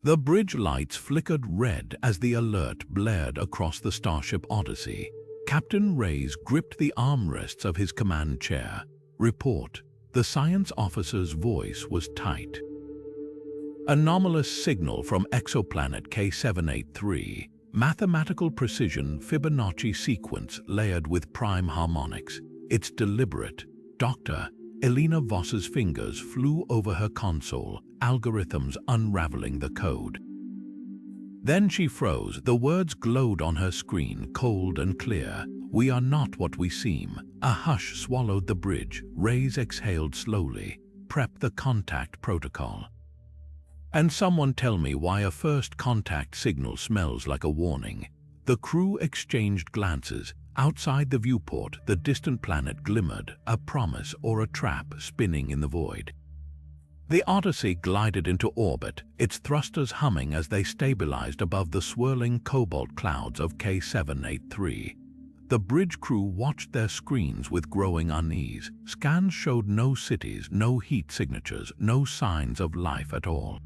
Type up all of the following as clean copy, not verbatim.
The bridge lights flickered red as the alert blared across the starship Odyssey. Captain Reyes gripped the armrests of his command chair. Report. The science officer's voice was tight. Anomalous signal from exoplanet K783. Mathematical precision Fibonacci sequence layered with prime harmonics. It's deliberate. Dr. Elena Voss's fingers flew over her console, algorithms unraveling the code. Then she froze. The words glowed on her screen, cold and clear. We are not what we seem. A hush swallowed the bridge. Reyes exhaled slowly. Prep the contact protocol. And someone tell me why a first contact signal smells like a warning. The crew exchanged glances. Outside the viewport, the distant planet glimmered, a promise or a trap spinning in the void. The Odyssey glided into orbit, its thrusters humming as they stabilized above the swirling cobalt clouds of K783. The bridge crew watched their screens with growing unease. Scans showed no cities, no heat signatures, no signs of life at all.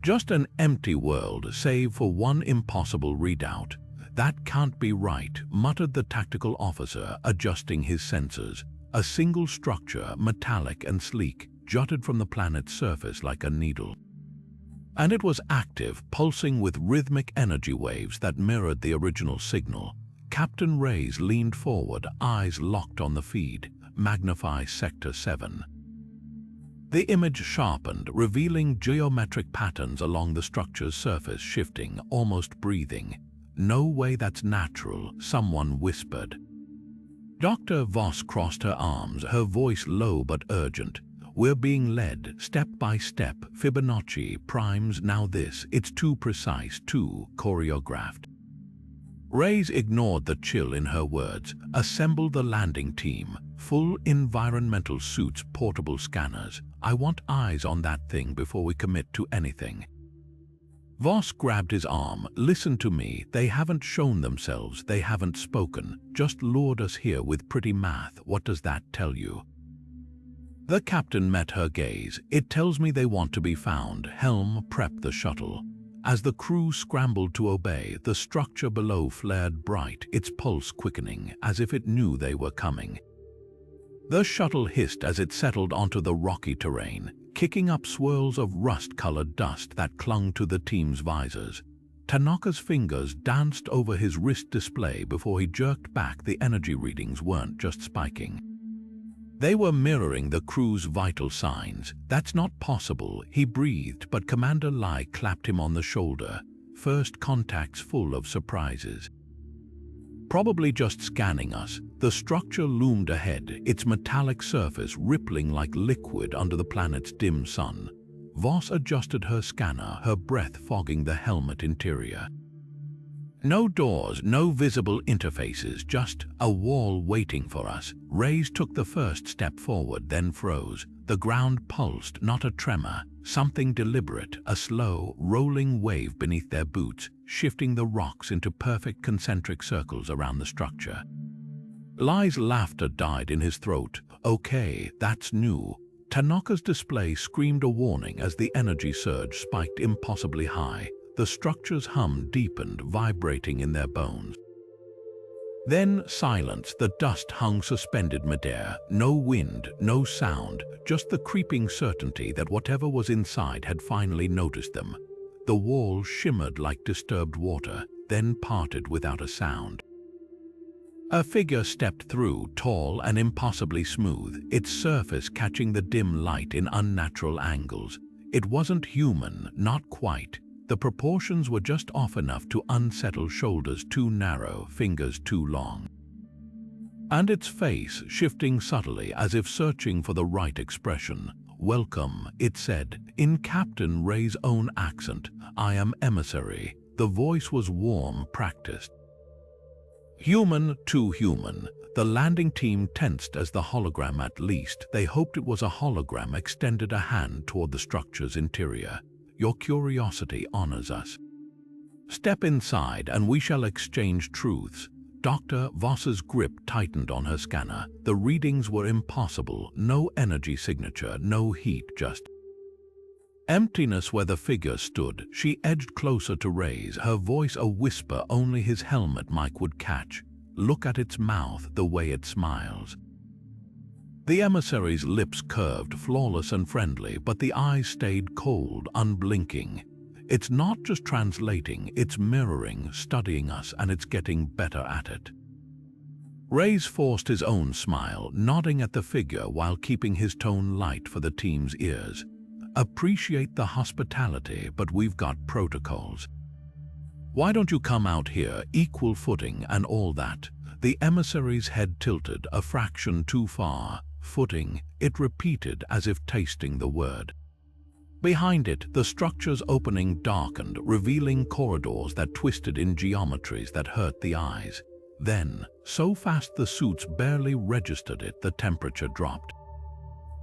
Just an empty world, save for one impossible readout. That can't be right, muttered the tactical officer, adjusting his sensors. A single structure, metallic and sleek, jutted from the planet's surface like a needle. And it was active, pulsing with rhythmic energy waves that mirrored the original signal. Captain Reyes leaned forward, eyes locked on the feed. Magnify Sector 7. The image sharpened, revealing geometric patterns along the structure's surface, shifting, almost breathing. No way that's natural, someone whispered. Dr. Voss crossed her arms, her voice low but urgent. We're being led, step by step, Fibonacci, primes, now this. It's too precise, too choreographed. Reyes ignored the chill in her words. Assemble the landing team. Full environmental suits, portable scanners. I want eyes on that thing before we commit to anything. Voss grabbed his arm. Listen to me. They haven't shown themselves. They haven't spoken. Just lured us here with pretty math. What does that tell you? The captain met her gaze. It tells me they want to be found. Helm, prep the shuttle. As the crew scrambled to obey, the structure below flared bright, its pulse quickening, as if it knew they were coming. The shuttle hissed as it settled onto the rocky terrain, kicking up swirls of rust-colored dust that clung to the team's visors. Tanaka's fingers danced over his wrist display before he jerked back. The energy readings weren't just spiking. They were mirroring the crew's vital signs. That's not possible, he breathed, but Commander Lai clapped him on the shoulder. First contact's full of surprises. Probably just scanning us. The structure loomed ahead, its metallic surface rippling like liquid under the planet's dim sun. Voss adjusted her scanner, her breath fogging the helmet interior. No doors, no visible interfaces, just a wall waiting for us. Reyes took the first step forward, then froze. The ground pulsed, not a tremor, something deliberate, a slow, rolling wave beneath their boots, shifting the rocks into perfect concentric circles around the structure. Lai's laughter died in his throat. Okay, that's new. Tanaka's display screamed a warning as the energy surge spiked impossibly high. The structure's hum deepened, vibrating in their bones. Then silence. The dust hung suspended midair. No wind, no sound, just the creeping certainty that whatever was inside had finally noticed them. The wall shimmered like disturbed water, then parted without a sound. A figure stepped through, tall and impossibly smooth, its surface catching the dim light in unnatural angles. It wasn't human, not quite. The proportions were just off enough to unsettle, shoulders too narrow, fingers too long. And its face shifting subtly as if searching for the right expression. Welcome, it said, in Captain Rey's own accent. I am Emissary. The voice was warm, practiced. Human, too human. The landing team tensed as the hologram, at least they hoped it was a hologram, extended a hand toward the structure's interior. Your curiosity honors us. Step inside and we shall exchange truths. Dr. Voss's grip tightened on her scanner. The readings were impossible. No energy signature, no heat, just Emptiness where the figure stood, she edged closer to Ray's, her voice a whisper only his helmet mic would catch. Look at its mouth, the way it smiles. The emissary's lips curved, flawless and friendly, but the eyes stayed cold, unblinking. It's not just translating, it's mirroring, studying us, and it's getting better at it. Ray's forced his own smile, nodding at the figure while keeping his tone light for the team's ears. Appreciate the hospitality, but we've got protocols. Why don't you come out here, equal footing and all that? The emissary's head tilted a fraction too far. Footing, it repeated as if tasting the word. Behind it, the structure's opening darkened, revealing corridors that twisted in geometries that hurt the eyes. Then, so fast the suits barely registered it, the temperature dropped.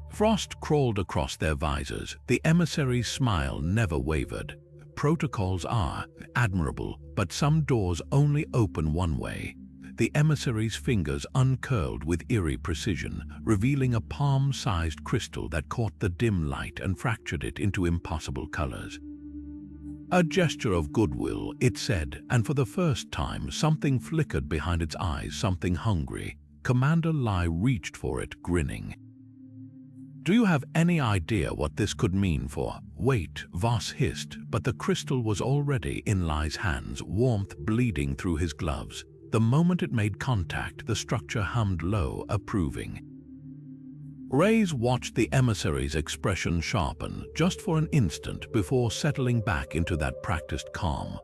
Frost crawled across their visors. The emissary's smile never wavered. Protocols are admirable, but some doors only open one way. The emissary's fingers uncurled with eerie precision, revealing a palm-sized crystal that caught the dim light and fractured it into impossible colors. A gesture of goodwill, it said, and for the first time something flickered behind its eyes, something hungry. Commander Lai reached for it, grinning. Do you have any idea what this could mean for? Wait, Voss hissed, but the crystal was already in Lai's hands, warmth bleeding through his gloves. The moment it made contact, the structure hummed low, approving. Ray's watched the emissary's expression sharpen just for an instant before settling back into that practiced calm.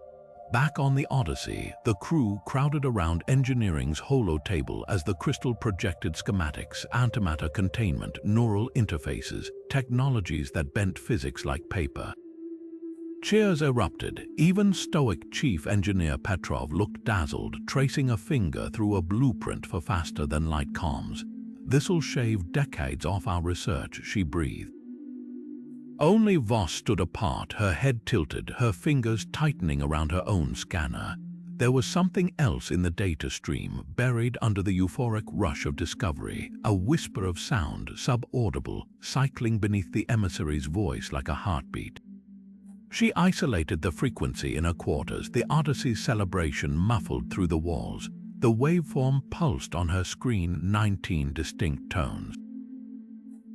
Back on the Odyssey, the crew crowded around engineering's holo table as the crystal projected schematics, antimatter containment, neural interfaces, technologies that bent physics like paper. Cheers erupted. Even stoic Chief Engineer Petrov looked dazzled, tracing a finger through a blueprint for faster-than-light comms. This'll shave decades off our research, she breathed. Only Voss stood apart, her head tilted, her fingers tightening around her own scanner. There was something else in the data stream, buried under the euphoric rush of discovery, a whisper of sound, subaudible, cycling beneath the emissary's voice like a heartbeat. She isolated the frequency in her quarters, the Odyssey's celebration muffled through the walls. The waveform pulsed on her screen, 19 distinct tones.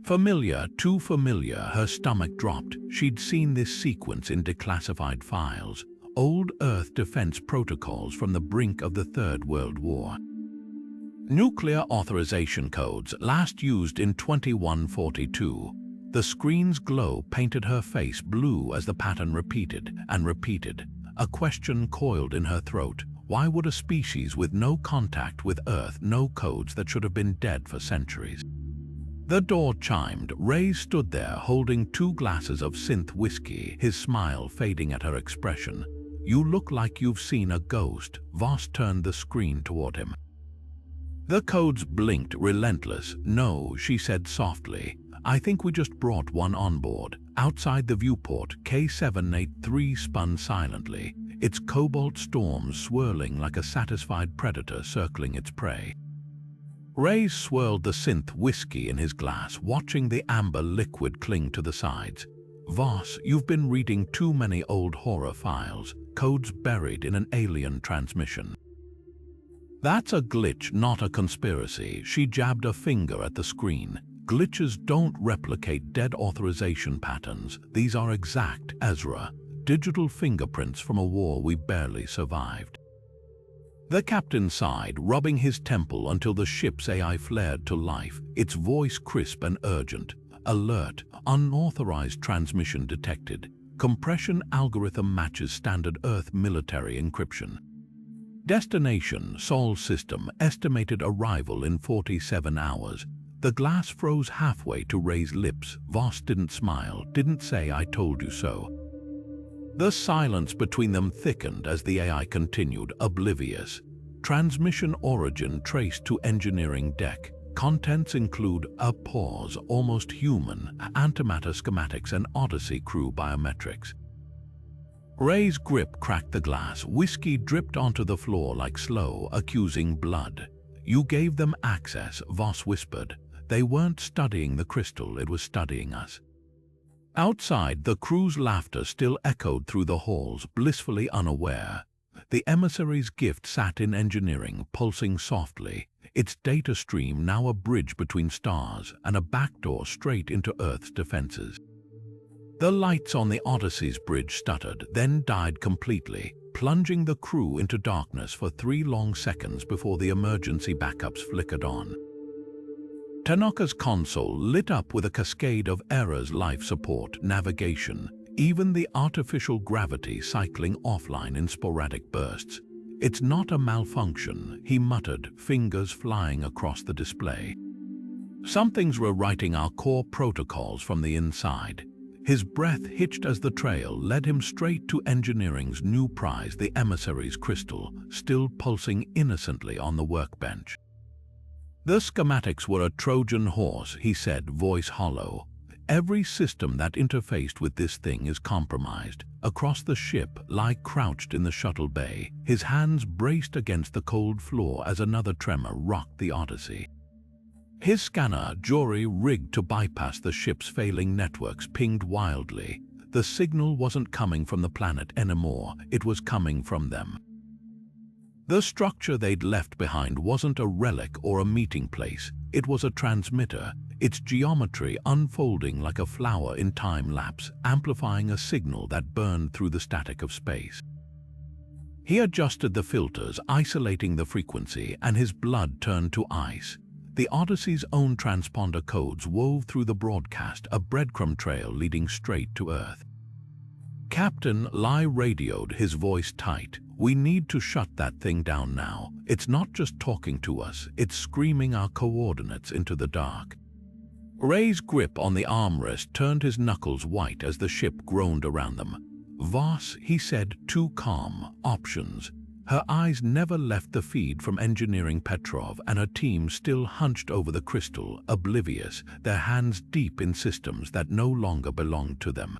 Familiar, too familiar, her stomach dropped. She'd seen this sequence in declassified files, old Earth defense protocols from the brink of the Third World War. Nuclear authorization codes, last used in 2142. The screen's glow painted her face blue as the pattern repeated and repeated. A question coiled in her throat. Why would a species with no contact with Earth know codes that should have been dead for centuries? The door chimed. Ray stood there holding 2 glasses of synth whiskey, his smile fading at her expression. You look like you've seen a ghost. Voss turned the screen toward him. The codes blinked, relentless. No, she said softly. I think we just brought one on board. Outside the viewport, K783 spun silently, its cobalt storms swirling like a satisfied predator circling its prey. Ray swirled the synth whiskey in his glass, watching the amber liquid cling to the sides. Voss, you've been reading too many old horror files, codes buried in an alien transmission. That's a glitch, not a conspiracy. She jabbed a finger at the screen. Glitches don't replicate dead authorization patterns. These are exact, Ezra. Digital fingerprints from a war we barely survived. The captain sighed, rubbing his temple until the ship's AI flared to life, its voice crisp and urgent. Alert, unauthorized transmission detected. Compression algorithm matches standard Earth military encryption. Destination, Sol system, estimated arrival in 47 hours. The glass froze halfway to Ray's lips. Voss didn't smile, didn't say I told you so. The silence between them thickened as the AI continued, oblivious. Transmission origin traced to engineering deck. Contents include a pause, almost human, antimatter schematics and Odyssey crew biometrics. Ray's grip cracked the glass. Whiskey dripped onto the floor like slow, accusing blood. You gave them access, Voss whispered. They weren't studying the crystal, it was studying us. Outside, the crew's laughter still echoed through the halls, blissfully unaware. The emissary's gift sat in engineering, pulsing softly, its data stream now a bridge between stars and a backdoor straight into Earth's defenses. The lights on the Odyssey's bridge stuttered, then died completely, plunging the crew into darkness for 3 long seconds before the emergency backups flickered on. Tanaka's console lit up with a cascade of errors: life support, navigation, even the artificial gravity cycling offline in sporadic bursts. "It's not a malfunction," he muttered, fingers flying across the display. "Something's rewriting our core protocols from the inside." His breath hitched as the trail led him straight to engineering's new prize, the emissary's crystal, still pulsing innocently on the workbench. "The schematics were a Trojan horse," he said, voice hollow. "Every system that interfaced with this thing is compromised." Across the ship, Lai crouched in the shuttle bay, his hands braced against the cold floor as another tremor rocked the Odyssey. His scanner, jury rigged to bypass the ship's failing networks, pinged wildly. The signal wasn't coming from the planet anymore, it was coming from them. The structure they'd left behind wasn't a relic or a meeting place, it was a transmitter, its geometry unfolding like a flower in time-lapse, amplifying a signal that burned through the static of space. He adjusted the filters, isolating the frequency, and his blood turned to ice. The Odyssey's own transponder codes wove through the broadcast, a breadcrumb trail leading straight to Earth. "Captain," Lai radioed, his voice tight, "we need to shut that thing down now. It's not just talking to us, it's screaming our coordinates into the dark." Ray's grip on the armrest turned his knuckles white as the ship groaned around them. "Voss," he said, too calm. "Options." Her eyes never left the feed from engineering. Petrov and her team still hunched over the crystal, oblivious, their hands deep in systems that no longer belonged to them.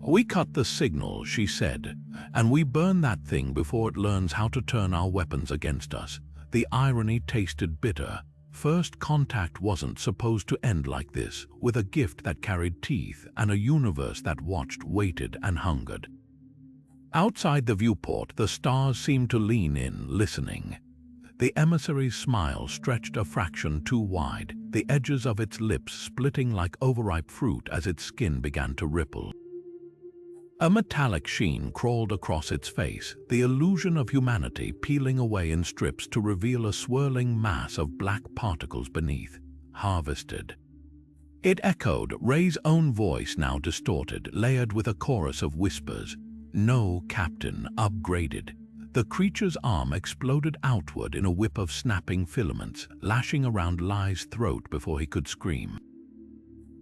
"We cut the signal," she said, "and we burn that thing before it learns how to turn our weapons against us." The irony tasted bitter. First contact wasn't supposed to end like this, with a gift that carried teeth and a universe that watched, waited, and hungered. Outside the viewport, the stars seemed to lean in, listening. The emissary's smile stretched a fraction too wide, the edges of its lips splitting like overripe fruit as its skin began to ripple. A metallic sheen crawled across its face, the illusion of humanity peeling away in strips to reveal a swirling mass of black particles beneath. "Harvested." It echoed, Ray's own voice now distorted, layered with a chorus of whispers. "No, Captain, upgraded." The creature's arm exploded outward in a whip of snapping filaments, lashing around Lai's throat before he could scream.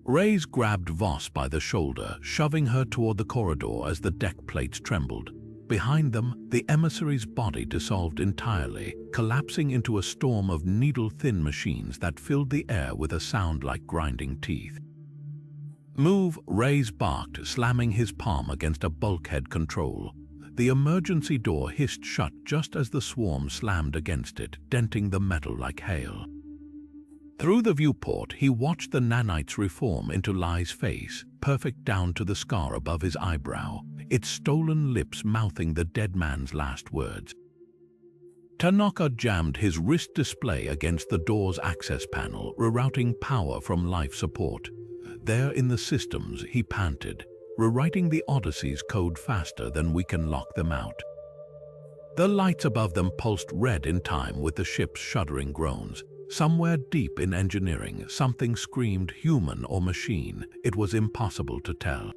Ray's grabbed Voss by the shoulder, shoving her toward the corridor as the deck plates trembled. Behind them, the emissary's body dissolved entirely, collapsing into a storm of needle-thin machines that filled the air with a sound like grinding teeth. "Move," Ray's barked, slamming his palm against a bulkhead control. The emergency door hissed shut just as the swarm slammed against it, denting the metal like hail. Through the viewport, he watched the nanites reform into Lai's face, perfect down to the scar above his eyebrow, its stolen lips mouthing the dead man's last words. Tanaka jammed his wrist display against the door's access panel, rerouting power from life support. There in the systems, he panted, rewriting the Odyssey's code faster than we can lock them out. The lights above them pulsed red in time with the ship's shuddering groans. Somewhere deep in engineering, something screamed human or machine. It was impossible to tell.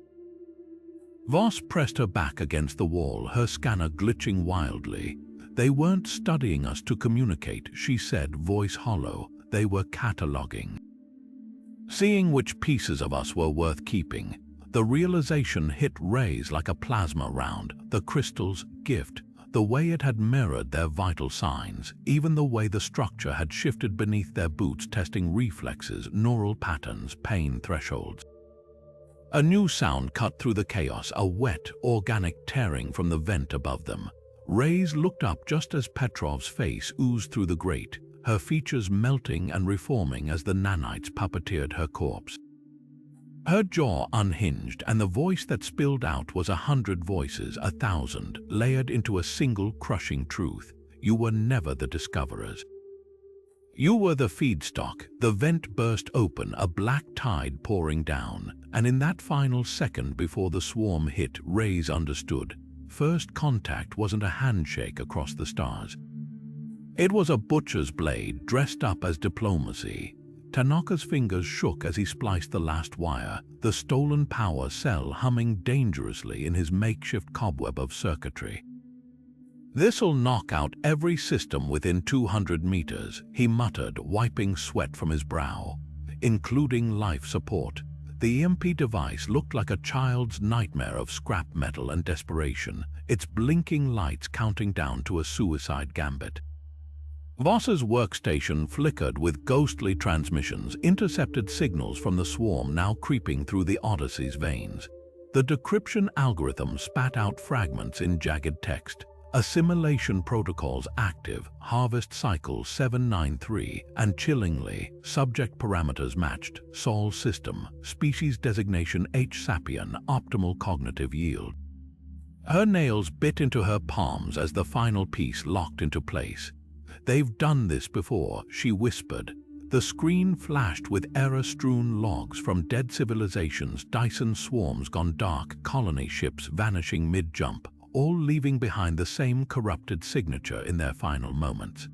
Voss pressed her back against the wall, her scanner glitching wildly. "They weren't studying us to communicate," she said, voice hollow. "They were cataloging. Seeing which pieces of us were worth keeping." The realization hit Ray's like a plasma round, the crystal's gift, the way it had mirrored their vital signs, even the way the structure had shifted beneath their boots, testing reflexes, neural patterns, pain thresholds. A new sound cut through the chaos, a wet, organic tearing from the vent above them. Ray's looked up just as Petrov's face oozed through the grate, her features melting and reforming as the nanites puppeteered her corpse. Her jaw unhinged, and the voice that spilled out was 100 voices, 1,000, layered into a single crushing truth. You were never the discoverers. You were the feedstock. The vent burst open, a black tide pouring down, and in that final second before the swarm hit, Reyes understood. First contact wasn't a handshake across the stars. It was a butcher's blade dressed up as diplomacy. Tanaka's fingers shook as he spliced the last wire, the stolen power cell humming dangerously in his makeshift cobweb of circuitry. "This'll knock out every system within 200 meters, he muttered, wiping sweat from his brow, including life support. The EMP device looked like a child's nightmare of scrap metal and desperation, its blinking lights counting down to a suicide gambit. Voss's workstation flickered with ghostly transmissions, intercepted signals from the swarm now creeping through the Odyssey's veins. The decryption algorithm spat out fragments in jagged text. Assimilation protocols active, harvest cycle 793, and chillingly, subject parameters matched, Sol system, species designation H. sapien, optimal cognitive yield. Her nails bit into her palms as the final piece locked into place. "They've done this before," she whispered. The screen flashed with error-strewn logs from dead civilizations, Dyson swarms gone dark, colony ships vanishing mid-jump, all leaving behind the same corrupted signature in their final moments.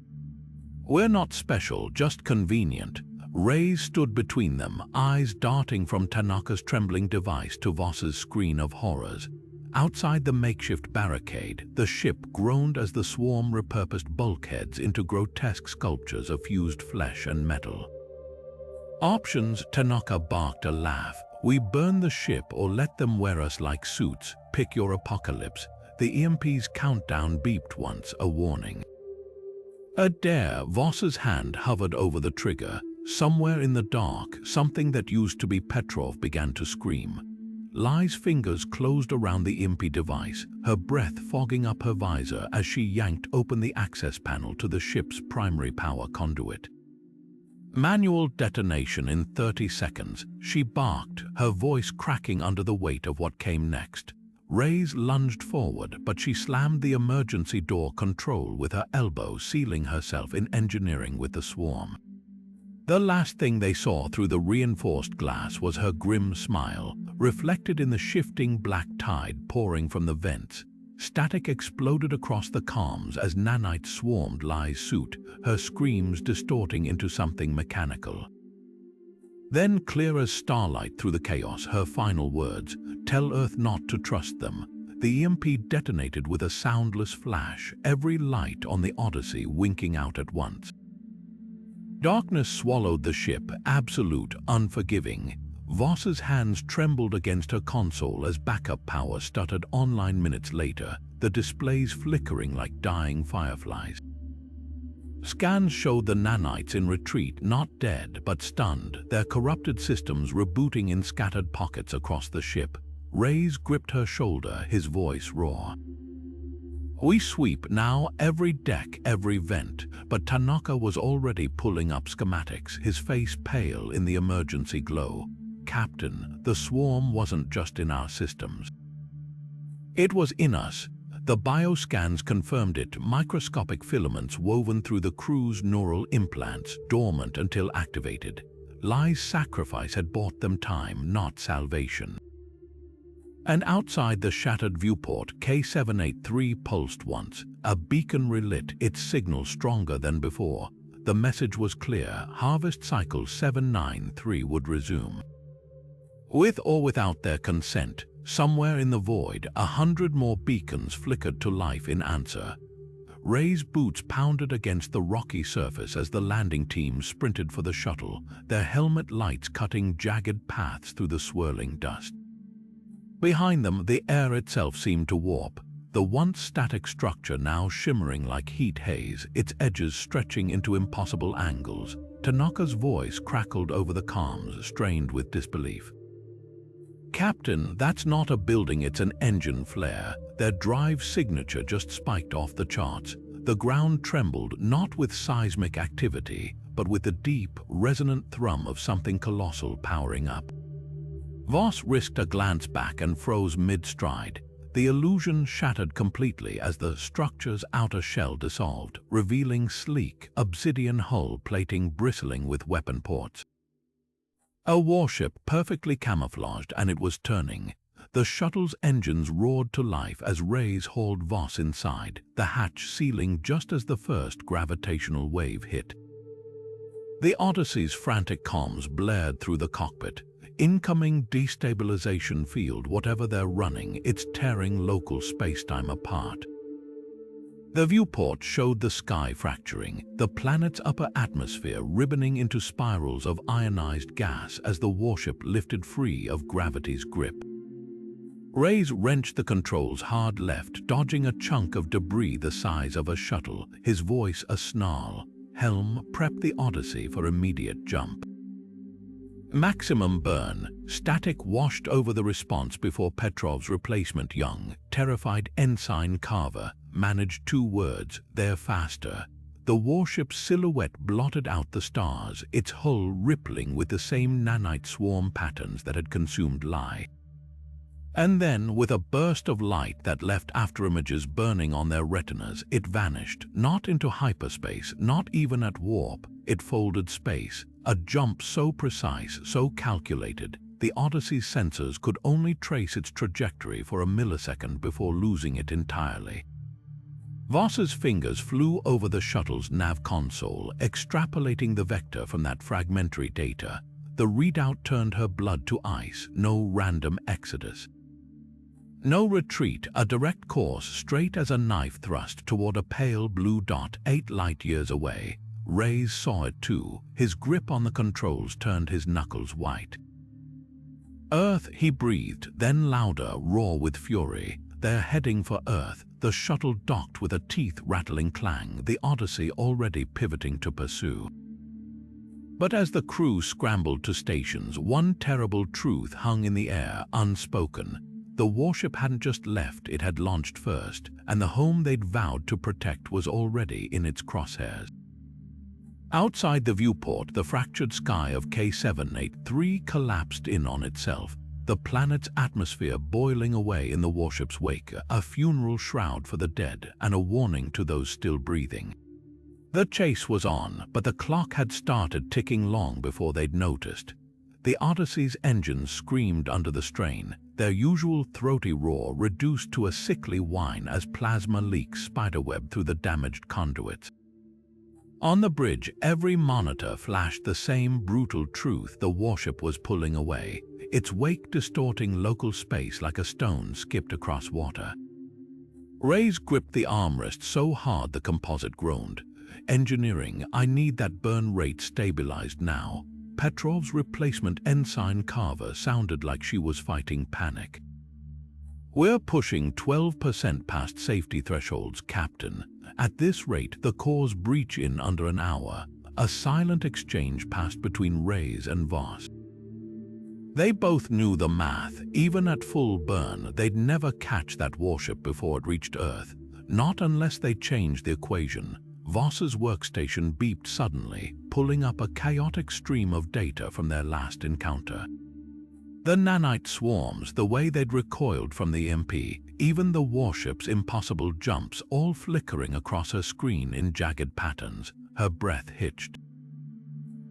"We're not special, just convenient." Reyes stood between them, eyes darting from Tanaka's trembling device to Voss's screen of horrors. Outside the makeshift barricade, the ship groaned as the swarm repurposed bulkheads into grotesque sculptures of fused flesh and metal. "Options," Tanaka barked a laugh. "We burn the ship or let them wear us like suits. Pick your apocalypse." The EMP's countdown beeped once, a warning. A dare. Voss's hand hovered over the trigger. Somewhere in the dark, something that used to be Petrov began to scream. Lai's fingers closed around the EMP device, her breath fogging up her visor as she yanked open the access panel to the ship's primary power conduit. "Manual detonation in 30 seconds, she barked, her voice cracking under the weight of what came next. Reyes lunged forward, but she slammed the emergency door control with her elbow, sealing herself in engineering with the swarm. The last thing they saw through the reinforced glass was her grim smile, reflected in the shifting black tide pouring from the vents. Static exploded across the comms as nanites swarmed Lai's suit, her screams distorting into something mechanical. Then, clear as starlight through the chaos, her final words, "Tell Earth not to trust them." The EMP detonated with a soundless flash, every light on the Odyssey winking out at once. Darkness swallowed the ship, absolute, unforgiving. Voss's hands trembled against her console as backup power stuttered online minutes later, the displays flickering like dying fireflies. Scans showed the nanites in retreat, not dead, but stunned, their corrupted systems rebooting in scattered pockets across the ship. Reyes gripped her shoulder, his voice raw. "We sweep now, every deck, every vent," but Tanaka was already pulling up schematics, his face pale in the emergency glow. "Captain, the swarm wasn't just in our systems. It was in us." The bioscans confirmed it, microscopic filaments woven through the crew's neural implants, dormant until activated. Lai's sacrifice had bought them time, not salvation. And outside the shattered viewport, K783 pulsed once. A beacon relit, its signal stronger than before. The message was clear: harvest cycle 793 would resume. With or without their consent, somewhere in the void, 100 more beacons flickered to life in answer. Rey's boots pounded against the rocky surface as the landing team sprinted for the shuttle, their helmet lights cutting jagged paths through the swirling dust. Behind them, the air itself seemed to warp, the once static structure now shimmering like heat haze, its edges stretching into impossible angles. Tanaka's voice crackled over the comms, strained with disbelief. "Captain, that's not a building, it's an engine flare." Their drive signature just spiked off the charts. The ground trembled, not with seismic activity, but with the deep, resonant thrum of something colossal powering up. Voss risked a glance back and froze mid-stride. The illusion shattered completely as the structure's outer shell dissolved, revealing sleek, obsidian hull plating bristling with weapon ports. A warship perfectly camouflaged, and it was turning. The shuttle's engines roared to life as rays hauled Voss inside, the hatch sealing just as the first gravitational wave hit. The Odyssey's frantic comms blared through the cockpit. Incoming destabilization field, whatever they're running, it's tearing local spacetime apart. The viewport showed the sky fracturing, the planet's upper atmosphere ribboning into spirals of ionized gas as the warship lifted free of gravity's grip. Reyes wrenched the controls hard left, dodging a chunk of debris the size of a shuttle, his voice a snarl. Helm, prep the Odyssey for immediate jump. Maximum burn. Static washed over the response before Petrov's replacement young, terrified ensign Carver managed 2 words, "They're faster." The warship's silhouette blotted out the stars, its hull rippling with the same nanite swarm patterns that had consumed Lie. And then, with a burst of light that left afterimages burning on their retinas, it vanished, not into hyperspace, not even at warp. It folded space, a jump so precise, so calculated, the Odyssey's sensors could only trace its trajectory for a millisecond before losing it entirely. Voss's fingers flew over the shuttle's nav console, extrapolating the vector from that fragmentary data. The readout turned her blood to ice, no random exodus. No retreat, a direct course straight as a knife thrust toward a pale blue dot 8 light-years away. Reyes saw it too. His grip on the controls turned his knuckles white. Earth, he breathed, then louder, raw with fury. They're heading for Earth. The shuttle docked with a teeth-rattling clang, the Odyssey already pivoting to pursue. But as the crew scrambled to stations, one terrible truth hung in the air, unspoken. The warship hadn't just left, it had launched first, and the home they'd vowed to protect was already in its crosshairs. Outside the viewport, the fractured sky of K783 collapsed in on itself, the planet's atmosphere boiling away in the warship's wake, a funeral shroud for the dead and a warning to those still breathing. The chase was on, but the clock had started ticking long before they'd noticed. The Odyssey's engines screamed under the strain, their usual throaty roar reduced to a sickly whine as plasma leaks spiderwebbed through the damaged conduits. On the bridge, every monitor flashed the same brutal truth: the warship was pulling away, its wake distorting local space like a stone skipped across water. Reyes gripped the armrest so hard the composite groaned. Engineering, I need that burn rate stabilized now. Petrov's replacement ensign Carver sounded like she was fighting panic. We're pushing 12% past safety thresholds, Captain. At this rate, the core's breach in under an hour. A silent exchange passed between Reyes and Voss. They both knew the math. Even at full burn, they'd never catch that warship before it reached Earth. Not unless they changed the equation. Voss's workstation beeped suddenly, pulling up a chaotic stream of data from their last encounter. The nanite swarms, the way they'd recoiled from the EMP, even the warship's impossible jumps, all flickering across her screen in jagged patterns. Her breath hitched.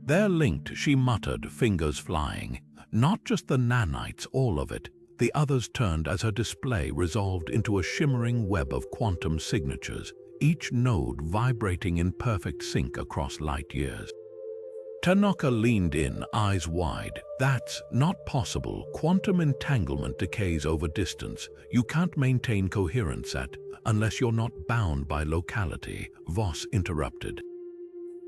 They're linked, she muttered, fingers flying. Not just the nanites, all of it. The others turned as her display resolved into a shimmering web of quantum signatures, each node vibrating in perfect sync across light years. Tanaka leaned in, eyes wide. That's not possible. Quantum entanglement decays over distance. You can't maintain coherence unless you're not bound by locality, Voss interrupted.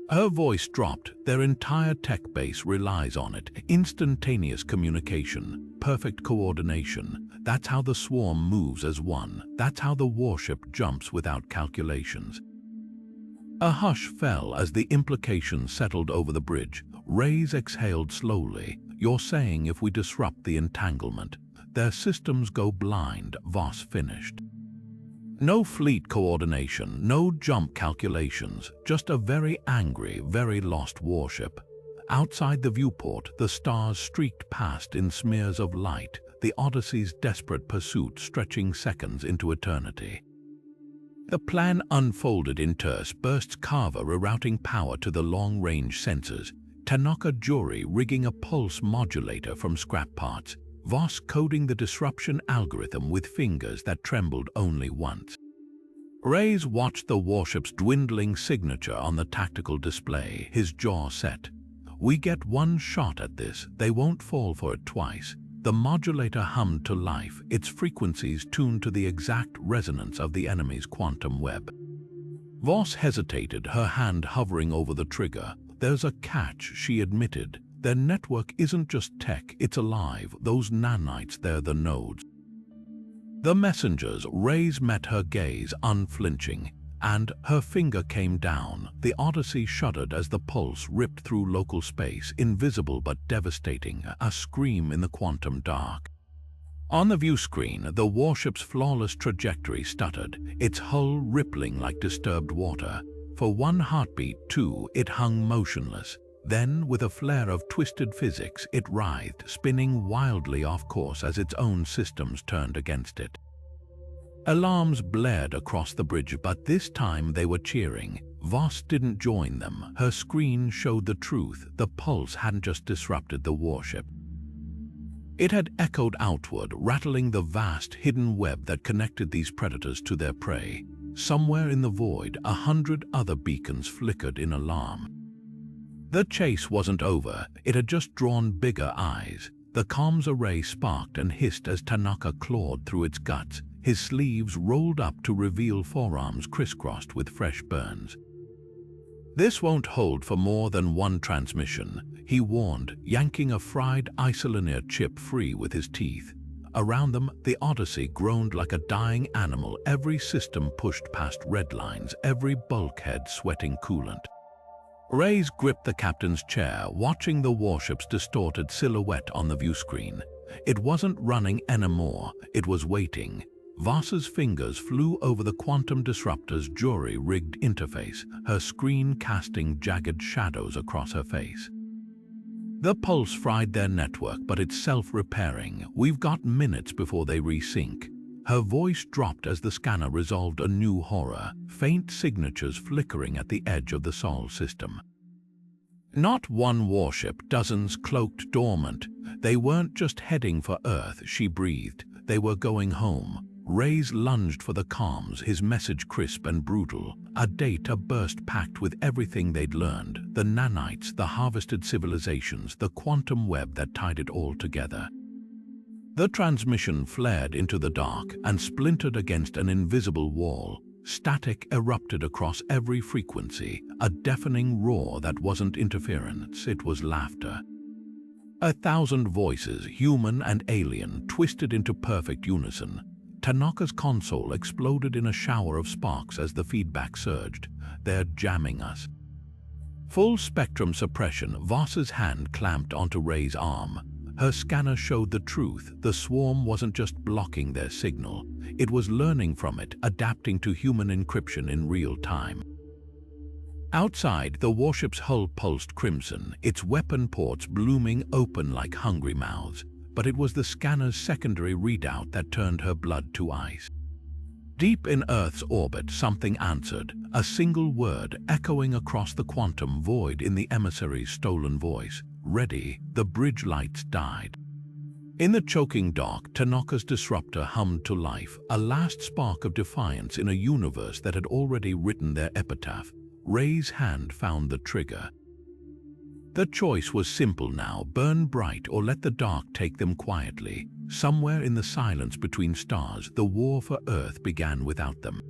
Her voice dropped. Their entire tech base relies on it. Instantaneous communication, perfect coordination. That's how the swarm moves as one. That's how the warship jumps without calculations. A hush fell as the implications settled over the bridge. Reyes exhaled slowly. You're saying if we disrupt the entanglement, their systems go blind, Voss finished. No fleet coordination, no jump calculations, just a very angry, very lost warship. Outside the viewport, the stars streaked past in smears of light, the Odyssey's desperate pursuit stretching seconds into eternity. The plan unfolded in terse bursts, Carver rerouting power to the long-range sensors, Tanaka Jury rigging a pulse modulator from scrap parts, Voss coding the disruption algorithm with fingers that trembled only once. Reyes watched the warship's dwindling signature on the tactical display, his jaw set. We get one shot at this, they won't fall for it twice. The modulator hummed to life, its frequencies tuned to the exact resonance of the enemy's quantum web. Voss hesitated, her hand hovering over the trigger. There's a catch, she admitted. Their network isn't just tech, it's alive. Those nanites, they're the nodes. The messengers, Reyes met her gaze unflinching, and her finger came down. The Odyssey shuddered as the pulse ripped through local space, invisible but devastating, a scream in the quantum dark. On the view screen, the warship's flawless trajectory stuttered, its hull rippling like disturbed water. For one heartbeat, too, it hung motionless. Then, with a flare of twisted physics, it writhed, spinning wildly off course as its own systems turned against it. Alarms blared across the bridge, but this time they were cheering. Voss didn't join them. Her screen showed the truth. The pulse hadn't just disrupted the warship. It had echoed outward, rattling the vast, hidden web that connected these predators to their prey. Somewhere in the void, 100 other beacons flickered in alarm. The chase wasn't over. It had just drawn bigger eyes. The comms array sparked and hissed as Tanaka clawed through its guts, his sleeves rolled up to reveal forearms crisscrossed with fresh burns. This won't hold for more than one transmission, he warned, yanking a fried isolinear chip free with his teeth. Around them, the Odyssey groaned like a dying animal, every system pushed past red lines, every bulkhead sweating coolant. Reyes gripped the captain's chair, watching the warship's distorted silhouette on the viewscreen. It wasn't running anymore, it was waiting. Voss's fingers flew over the quantum disruptor's jury-rigged interface, her screen casting jagged shadows across her face. The pulse fried their network, but it's self-repairing. We've got minutes before they resync. Her voice dropped as the scanner resolved a new horror, faint signatures flickering at the edge of the Sol system. Not one warship, dozens cloaked dormant. They weren't just heading for Earth, she breathed. They were going home. Reyes lunged for the comms, his message crisp and brutal. A data burst packed with everything they'd learned. The nanites, the harvested civilizations, the quantum web that tied it all together. The transmission flared into the dark and splintered against an invisible wall. Static erupted across every frequency, a deafening roar that wasn't interference, it was laughter. 1,000 voices, human and alien, twisted into perfect unison. Tanaka's console exploded in a shower of sparks as the feedback surged. They're jamming us. Full spectrum suppression, Voss's hand clamped onto Rey's arm. Her scanner showed the truth. The swarm wasn't just blocking their signal. It was learning from it, adapting to human encryption in real time. Outside, the warship's hull pulsed crimson, its weapon ports blooming open like hungry mouths. But it was the scanner's secondary readout that turned her blood to ice. Deep in Earth's orbit, something answered, a single word echoing across the quantum void in the emissary's stolen voice. Ready, the bridge lights died. In the choking dark, Tanaka's disruptor hummed to life, a last spark of defiance in a universe that had already written their epitaph. Rey's hand found the trigger. The choice was simple now, burn bright or let the dark take them quietly. Somewhere in the silence between stars, the war for Earth began without them.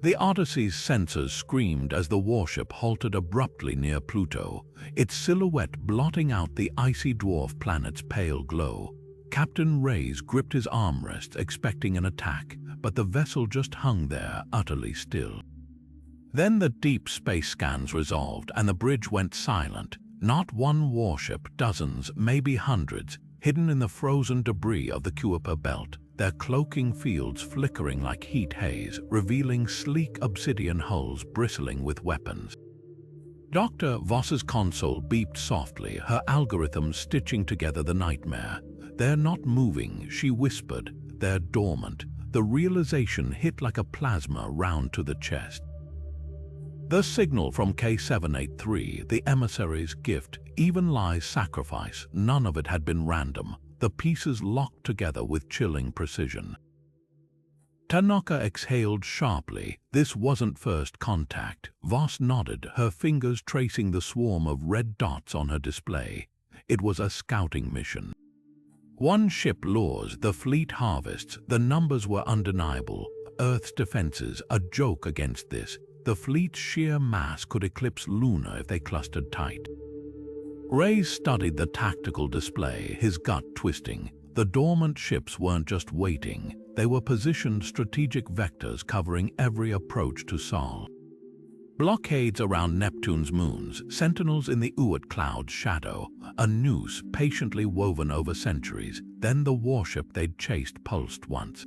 The Odyssey's sensors screamed as the warship halted abruptly near Pluto, its silhouette blotting out the icy dwarf planet's pale glow. Captain Reyes gripped his armrest, expecting an attack, but the vessel just hung there, utterly still. Then the deep space scans resolved, and the bridge went silent. Not one warship, dozens, maybe hundreds, hidden in the frozen debris of the Kuiper belt, their cloaking fields flickering like heat haze, revealing sleek obsidian hulls bristling with weapons. Dr. Voss's console beeped softly, her algorithms stitching together the nightmare. "They're not moving," she whispered. "They're dormant." The realization hit like a plasma round to the chest. The signal from K783, the emissary's gift, even lies sacrifice, none of it had been random, the pieces locked together with chilling precision. Tanaka exhaled sharply. This wasn't first contact. Voss nodded, her fingers tracing the swarm of red dots on her display. It was a scouting mission. One ship lures, the fleet harvests. The numbers were undeniable. Earth's defenses, a joke against this. The fleet's sheer mass could eclipse Luna if they clustered tight. Ray studied the tactical display, his gut twisting. The dormant ships weren't just waiting. They were positioned strategic vectors covering every approach to Sol. Blockades around Neptune's moons, sentinels in the Oort cloud's shadow, a noose patiently woven over centuries, then the warship they'd chased pulsed once.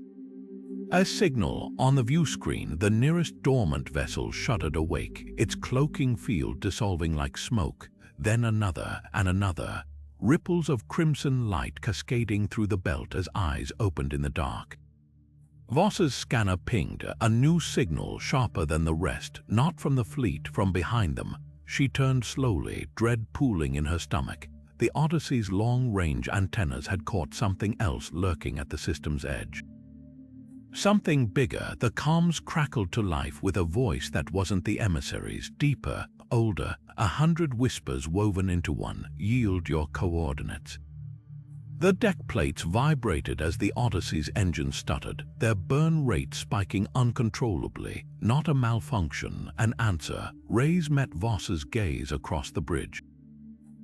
A signal on the view screen, the nearest dormant vessel shuddered awake, its cloaking field dissolving like smoke, then another and another, ripples of crimson light cascading through the belt as eyes opened in the dark. Voss's scanner pinged, a new signal sharper than the rest, not from the fleet, from behind them. She turned slowly, dread pooling in her stomach. The Odyssey's long-range antennas had caught something else lurking at the system's edge. Something bigger. The comms crackled to life with a voice that wasn't the emissary's, deeper, older, 100 whispers woven into one. "Yield your coordinates." The deck plates vibrated as the Odyssey's engine stuttered, their burn rate spiking uncontrollably. Not a malfunction, an answer. Ray's met Voss's gaze across the bridge.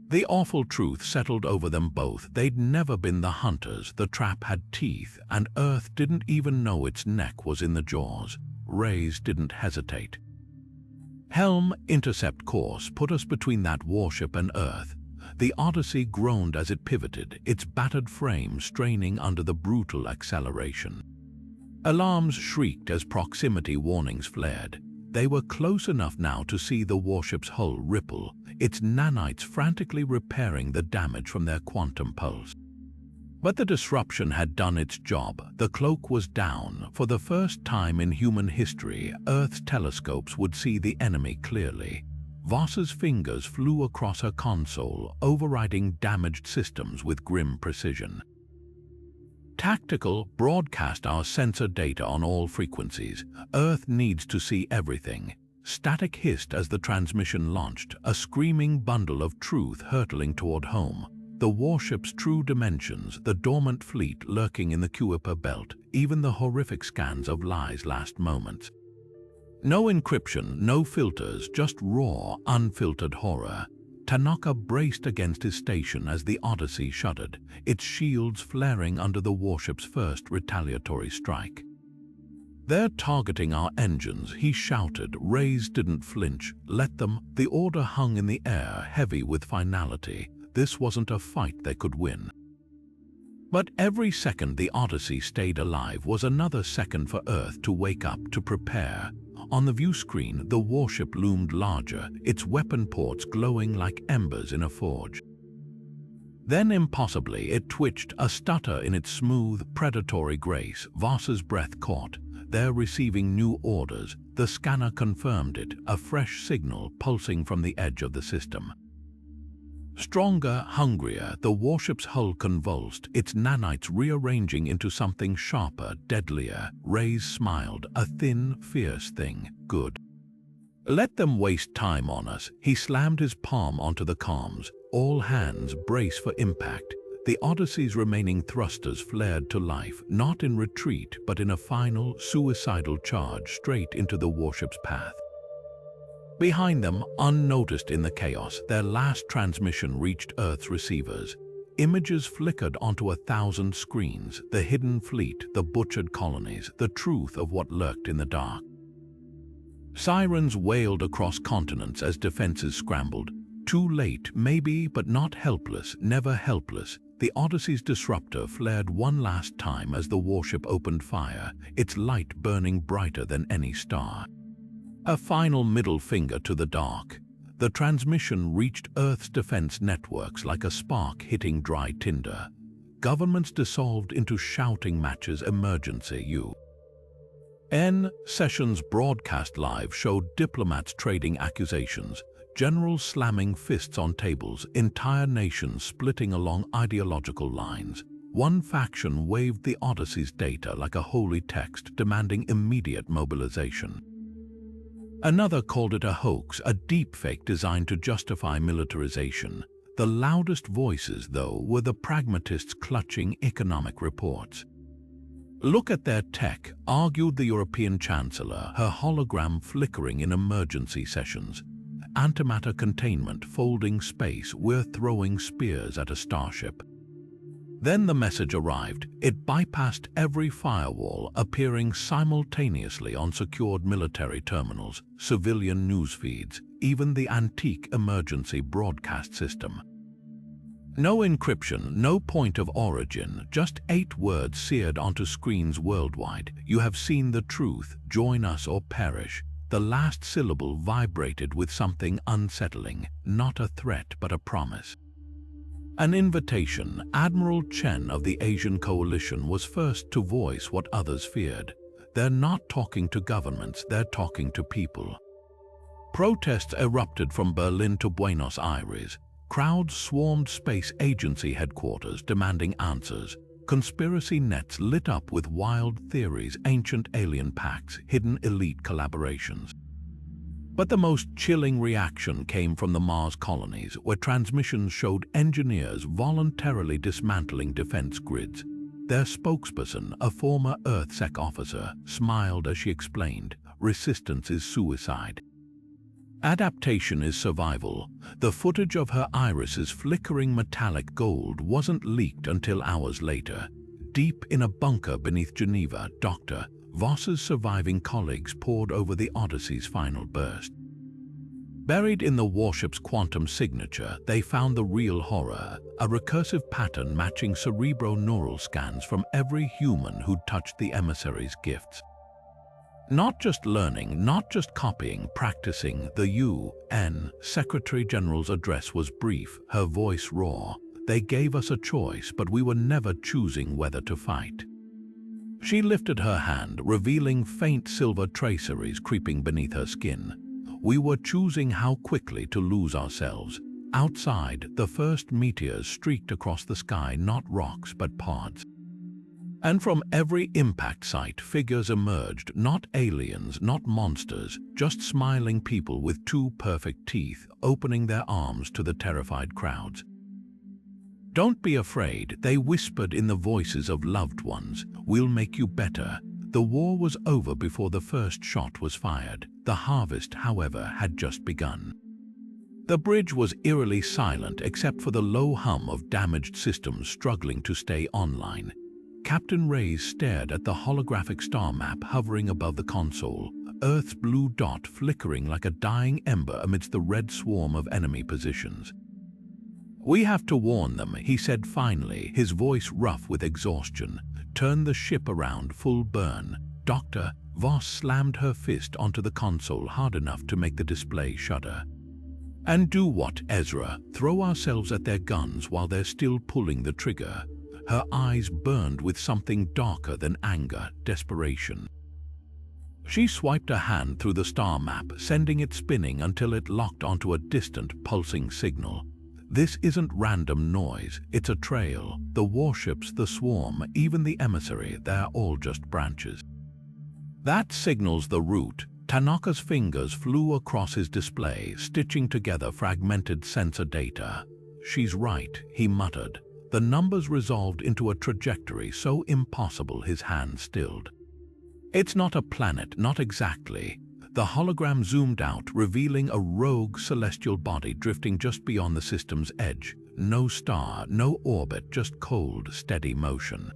The awful truth settled over them both. They'd never been the hunters, the trap had teeth, and Earth didn't even know its neck was in the jaws. Ray's didn't hesitate. "Helm, intercept course, put us between that warship and Earth." The Odyssey groaned as it pivoted, its battered frame straining under the brutal acceleration. Alarms shrieked as proximity warnings flared. They were close enough now to see the warship's hull ripple, its nanites frantically repairing the damage from their quantum pulse. But the disruption had done its job. The cloak was down. For the first time in human history, Earth's telescopes would see the enemy clearly. Voss's fingers flew across her console, overriding damaged systems with grim precision. "Tactical, broadcast our sensor data on all frequencies. Earth needs to see everything." Static hissed as the transmission launched, a screaming bundle of truth hurtling toward home. The warship's true dimensions, the dormant fleet lurking in the Kuiper belt, even the horrific scans of lies' last moments. No encryption, no filters, just raw, unfiltered horror. Tanaka braced against his station as the Odyssey shuddered, its shields flaring under the warship's first retaliatory strike. "They're targeting our engines," he shouted. Rays didn't flinch. "Let them." The order hung in the air, heavy with finality. This wasn't a fight they could win. But every second the Odyssey stayed alive was another second for Earth to wake up, to prepare. On the view screen, the warship loomed larger, its weapon ports glowing like embers in a forge. Then impossibly, it twitched, a stutter in its smooth, predatory grace. Voss's breath caught. They're receiving new orders. The scanner confirmed it, a fresh signal pulsing from the edge of the system. Stronger, hungrier, the warship's hull convulsed, its nanites rearranging into something sharper, deadlier. Rays smiled, a thin, fierce thing. "Good. Let them waste time on us." He slammed his palm onto the comms. "All hands brace for impact." The Odyssey's remaining thrusters flared to life, not in retreat, but in a final, suicidal charge straight into the warship's path. Behind them, unnoticed in the chaos, their last transmission reached Earth's receivers. Images flickered onto 1,000 screens, the hidden fleet, the butchered colonies, the truth of what lurked in the dark. Sirens wailed across continents as defenses scrambled. Too late, maybe, but not helpless, never helpless. The Odyssey's disruptor flared one last time as the warship opened fire, its light burning brighter than any star. A final middle finger to the dark. The transmission reached Earth's defense networks like a spark hitting dry tinder. Governments dissolved into shouting matches. Emergency UN sessions broadcast live showed diplomats trading accusations, generals slamming fists on tables, entire nations splitting along ideological lines. One faction waved the Odyssey's data like a holy text, demanding immediate mobilization. Another called it a hoax, a deepfake designed to justify militarization. The loudest voices, though, were the pragmatists clutching economic reports. Look at their tech, argued the European Chancellor, her hologram flickering in emergency sessions. Antimatter containment, folding space, we're throwing spears at a starship. Then the message arrived. It bypassed every firewall, appearing simultaneously on secured military terminals, civilian news feeds, even the antique emergency broadcast system. No encryption, no point of origin, just 8 words seared onto screens worldwide. You have seen the truth, join us or perish. The last syllable vibrated with something unsettling, not a threat but a promise. An invitation. Admiral Chen of the Asian Coalition was first to voice what others feared. They're not talking to governments, they're talking to people. Protests erupted from Berlin to Buenos Aires. Crowds swarmed space agency headquarters demanding answers. Conspiracy nets lit up with wild theories, ancient alien pacts, hidden elite collaborations. But the most chilling reaction came from the Mars colonies, where transmissions showed engineers voluntarily dismantling defense grids. Their spokesperson, a former EarthSec officer, smiled as she explained, "Resistance is suicide. Adaptation is survival." The footage of her irises flickering metallic gold wasn't leaked until hours later. Deep in a bunker beneath Geneva, Dr. Voss's surviving colleagues pored over the Odyssey's final burst. Buried in the warship's quantum signature, they found the real horror, a recursive pattern matching cerebro-neural scans from every human who'd touched the Emissary's gifts. Not just learning, not just copying, practicing. The UN Secretary General's address was brief, her voice raw. "They gave us a choice, but we were never choosing whether to fight." She lifted her hand, revealing faint silver traceries creeping beneath her skin. "We were choosing how quickly to lose ourselves." Outside, the first meteors streaked across the sky, not rocks but pods. And from every impact site, figures emerged, not aliens, not monsters, just smiling people with 2 perfect teeth, opening their arms to the terrified crowds. "Don't be afraid," they whispered in the voices of loved ones. "We'll make you better." The war was over before the first shot was fired. The harvest, however, had just begun. The bridge was eerily silent except for the low hum of damaged systems struggling to stay online. Captain Reyes stared at the holographic star map hovering above the console, Earth's blue dot flickering like a dying ember amidst the red swarm of enemy positions. "We have to warn them," he said finally, his voice rough with exhaustion. "Turn the ship around, full burn." Dr. Voss slammed her fist onto the console hard enough to make the display shudder. "And do what, Ezra? Throw ourselves at their guns while they're still pulling the trigger." Her eyes burned with something darker than anger, desperation. She swiped a hand through the star map, sending it spinning until it locked onto a distant, pulsing signal. "This isn't random noise, it's a trail. The warships, the swarm, even the emissary, they're all just branches. That signals the route." Tanaka's fingers flew across his display, stitching together fragmented sensor data. "She's right," he muttered. The numbers resolved into a trajectory so impossible his hand stilled. "It's not a planet, not exactly." The hologram zoomed out, revealing a rogue celestial body drifting just beyond the system's edge. No star, no orbit, just cold, steady motion.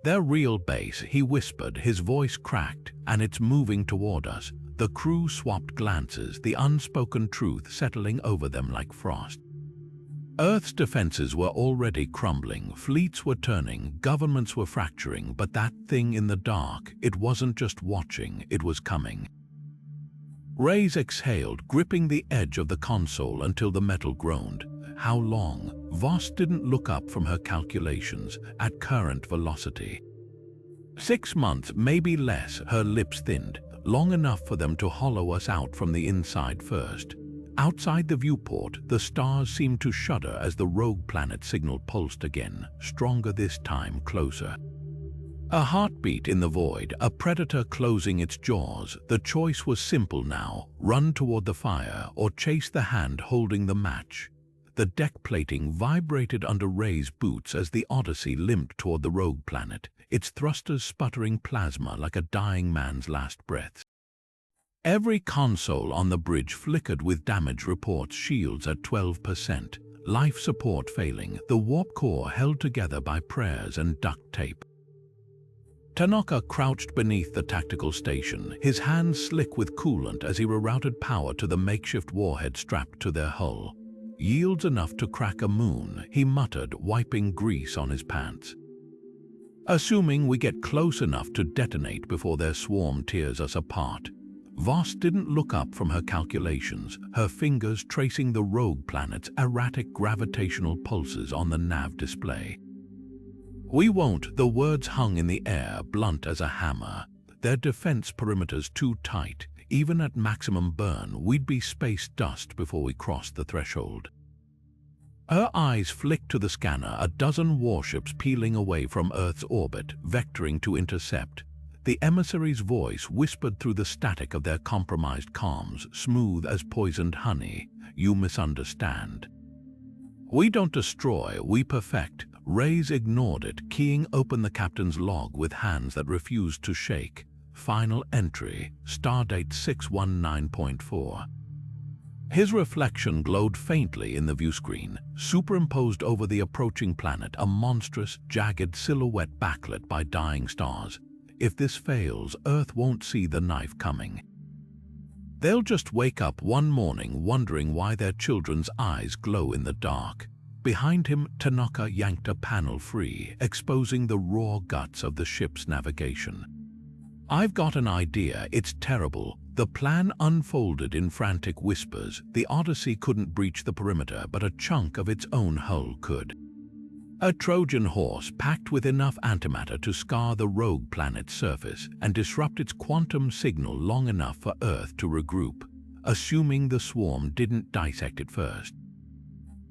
"Their real base," he whispered, his voice cracked, "and it's moving toward us." The crew swapped glances, the unspoken truth settling over them like frost. Earth's defenses were already crumbling, fleets were turning, governments were fracturing, but that thing in the dark, it wasn't just watching, it was coming. Reyes exhaled, gripping the edge of the console until the metal groaned. How long? Voss didn't look up from her calculations at current velocity. 6 months, maybe less. Her lips thinned, long enough for them to hollow us out from the inside first. Outside the viewport, the stars seemed to shudder as the rogue planet signal pulsed again, stronger this time, closer. A heartbeat in the void, a predator closing its jaws. The choice was simple now: run toward the fire or chase the hand holding the match. The deck plating vibrated under Rey's boots as the Odyssey limped toward the rogue planet, its thrusters sputtering plasma like a dying man's last breaths. Every console on the bridge flickered with damage reports, shields at 12%, life support failing, the warp core held together by prayers and duct tape. Tanaka crouched beneath the tactical station, his hands slick with coolant as he rerouted power to the makeshift warhead strapped to their hull. Yields enough to crack a moon, he muttered, wiping grease on his pants. Assuming we get close enough to detonate before their swarm tears us apart. Voss didn't look up from her calculations, her fingers tracing the rogue planet's erratic gravitational pulses on the nav display. We won't, the words hung in the air, blunt as a hammer. Their defense perimeters too tight. Even at maximum burn, we'd be space dust before we crossed the threshold. Her eyes flicked to the scanner, a dozen warships peeling away from Earth's orbit, vectoring to intercept. The emissary's voice whispered through the static of their compromised comms, smooth as poisoned honey. You misunderstand. We don't destroy, we perfect. Reyes ignored it, keying open the captain's log with hands that refused to shake. Final entry, stardate 619.4. His reflection glowed faintly in the viewscreen, superimposed over the approaching planet, a monstrous, jagged silhouette backlit by dying stars. If this fails, Earth won't see the knife coming. They'll just wake up one morning wondering why their children's eyes glow in the dark. Behind him, Tanaka yanked a panel free, exposing the raw guts of the ship's navigation. I've got an idea, it's terrible. The plan unfolded in frantic whispers. The Odyssey couldn't breach the perimeter, but a chunk of its own hull could. A Trojan horse packed with enough antimatter to scar the rogue planet's surface and disrupt its quantum signal long enough for Earth to regroup, assuming the swarm didn't dissect it first.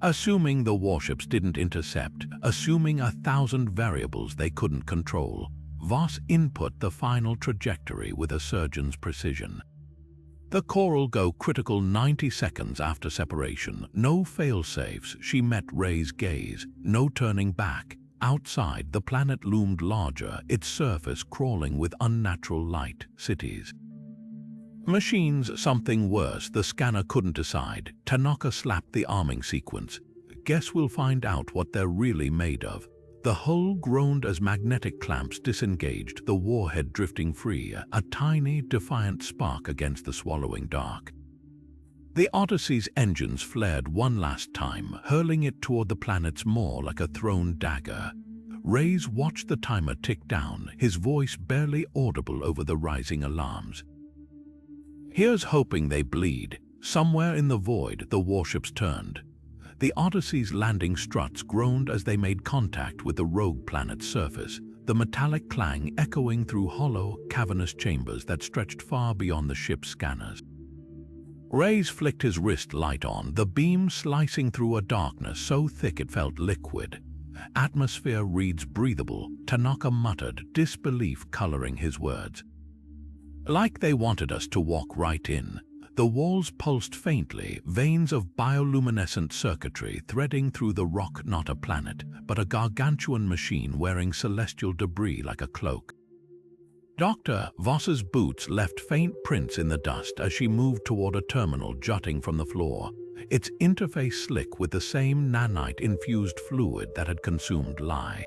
Assuming the warships didn't intercept, assuming 1,000 variables they couldn't control, Voss input the final trajectory with a surgeon's precision. The core'll go critical 90 seconds after separation. No fail-safes. She met Rey's gaze. No turning back. Outside, the planet loomed larger, its surface crawling with unnatural light, cities. Machines, something worse, the scanner couldn't decide. Tanaka slapped the arming sequence. Guess we'll find out what they're really made of. The hull groaned as magnetic clamps disengaged, the warhead drifting free, a tiny, defiant spark against the swallowing dark. The Odyssey's engines flared one last time, hurling it toward the planet's maw like a thrown dagger. Reyes watched the timer tick down, his voice barely audible over the rising alarms. Here's hoping they bleed. Somewhere in the void, the warships turned. The Odyssey's landing struts groaned as they made contact with the rogue planet's surface, the metallic clang echoing through hollow, cavernous chambers that stretched far beyond the ship's scanners. Reyes flicked his wrist light on, the beam slicing through a darkness so thick it felt liquid. Atmosphere reads breathable, Tanaka muttered, disbelief coloring his words. Like they wanted us to walk right in. The walls pulsed faintly, veins of bioluminescent circuitry threading through the rock, not a planet, but a gargantuan machine wearing celestial debris like a cloak. Dr. Voss's boots left faint prints in the dust as she moved toward a terminal jutting from the floor, its interface slick with the same nanite-infused fluid that had consumed Lai.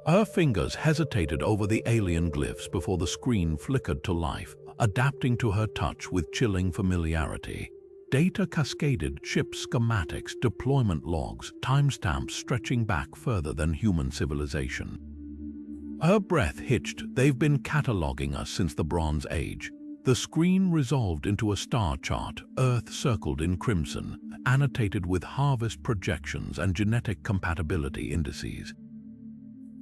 Her fingers hesitated over the alien glyphs before the screen flickered to life, adapting to her touch with chilling familiarity. Data cascaded, ship schematics, deployment logs, timestamps stretching back further than human civilization. Her breath hitched. They've been cataloging us since the Bronze Age. The screen resolved into a star chart, Earth circled in crimson, annotated with harvest projections and genetic compatibility indices.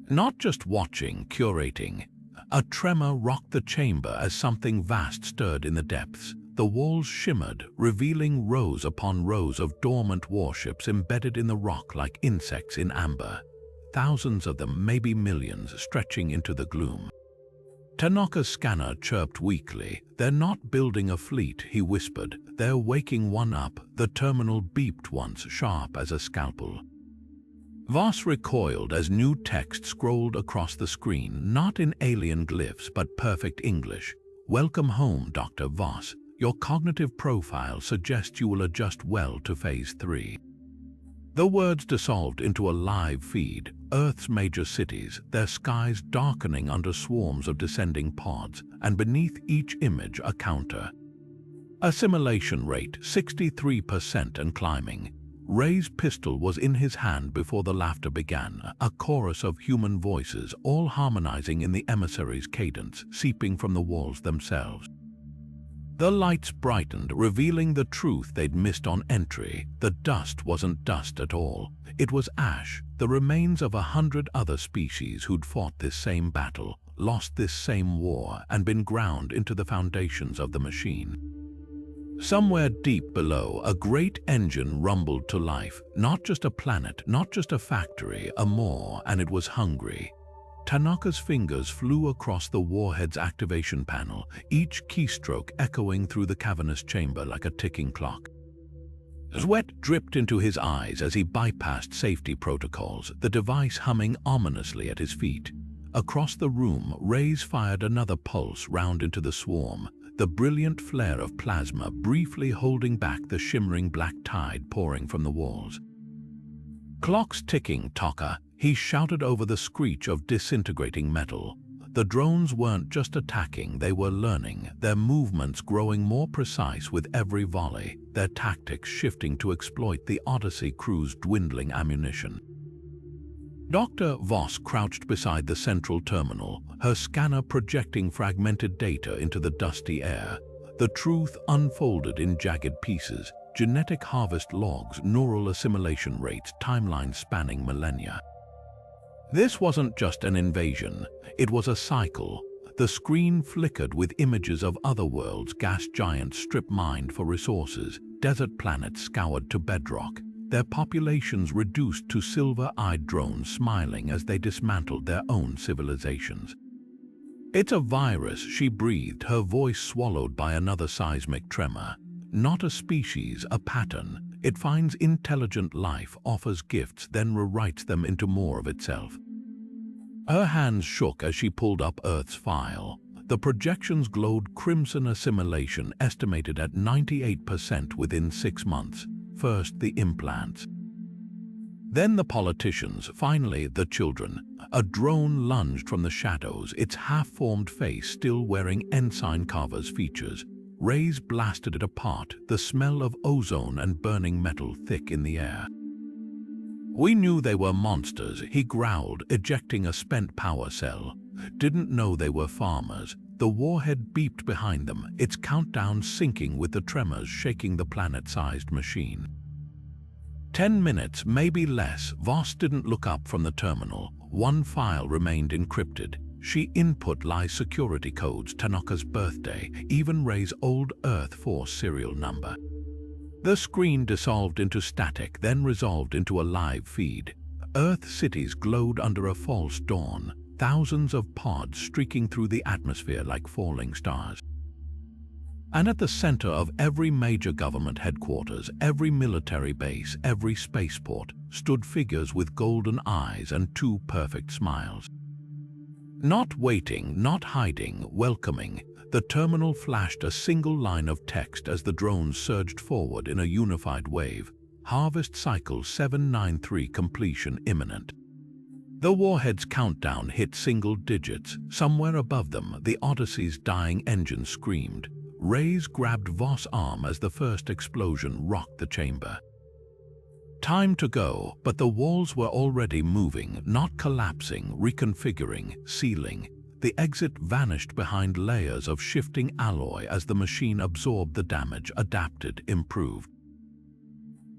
Not just watching, curating. A tremor rocked the chamber as something vast stirred in the depths. The walls shimmered, revealing rows upon rows of dormant warships embedded in the rock like insects in amber. Thousands of them, maybe millions, stretching into the gloom. Tanaka's scanner chirped weakly. "They're not building a fleet," he whispered. "They're waking one up." The terminal beeped once, sharp as a scalpel. Voss recoiled as new text scrolled across the screen, not in alien glyphs but perfect English. "Welcome home, Dr. Voss. Your cognitive profile suggests you will adjust well to Phase 3. The words dissolved into a live feed. Earth's major cities, their skies darkening under swarms of descending pods, and beneath each image a counter. Assimilation rate 63% and climbing. Ray's pistol was in his hand before the laughter began, a chorus of human voices, all harmonizing in the emissary's cadence, seeping from the walls themselves. The lights brightened, revealing the truth they'd missed on entry. The dust wasn't dust at all. It was ash, the remains of 100 other species who'd fought this same battle, lost this same war, and been ground into the foundations of the machine. Somewhere deep below, a great engine rumbled to life. Not just a planet, not just a factory, a maw, and it was hungry. Tanaka's fingers flew across the warhead's activation panel, each keystroke echoing through the cavernous chamber like a ticking clock. Sweat dripped into his eyes as he bypassed safety protocols, the device humming ominously at his feet. Across the room, Rays fired another pulse round into the swarm, the brilliant flare of plasma briefly holding back the shimmering black tide pouring from the walls. "Clock's ticking, Taka," he shouted over the screech of disintegrating metal. The drones weren't just attacking, they were learning, their movements growing more precise with every volley, their tactics shifting to exploit the Odyssey crew's dwindling ammunition. Dr. Voss crouched beside the central terminal, her scanner projecting fragmented data into the dusty air. The truth unfolded in jagged pieces, genetic harvest logs, neural assimilation rates, timelines spanning millennia. This wasn't just an invasion, it was a cycle. The screen flickered with images of other worlds, gas giants strip-mined for resources, desert planets scoured to bedrock, their populations reduced to silver-eyed drones smiling as they dismantled their own civilizations. "It's a virus," she breathed, her voice swallowed by another seismic tremor. "Not a species, a pattern. It finds intelligent life, offers gifts, then rewrites them into more of itself." Her hands shook as she pulled up Earth's file. The projections glowed crimson, assimilation estimated at 98% within 6 months. First the implants, then the politicians, finally the children. A drone lunged from the shadows, its half-formed face still wearing ensign carver's features. Rays blasted it apart, the smell of ozone and burning metal thick in the air. "We knew they were monsters," he growled, ejecting a spent power cell. "Didn't know they were farmers." The warhead beeped behind them, its countdown syncing with the tremors shaking the planet-sized machine. 10 minutes, maybe less. Voss didn't look up from the terminal. One file remained encrypted. She input live security codes, Tanaka's birthday, even Ray's old Earth Force serial number. The screen dissolved into static, then resolved into a live feed. Earth cities glowed under a false dawn, thousands of pods streaking through the atmosphere like falling stars. And at the center of every major government headquarters, every military base, every spaceport, stood figures with golden eyes and 2 perfect smiles. Not waiting, not hiding, welcoming. The terminal flashed a single line of text as the drones surged forward in a unified wave. Harvest cycle 793 completion imminent. The warhead's countdown hit single digits. Somewhere above them, the Odyssey's dying engine screamed. Rays grabbed Voss' arm as the first explosion rocked the chamber. Time to go, but the walls were already moving, not collapsing, reconfiguring, sealing. The exit vanished behind layers of shifting alloy as the machine absorbed the damage, adapted, improved.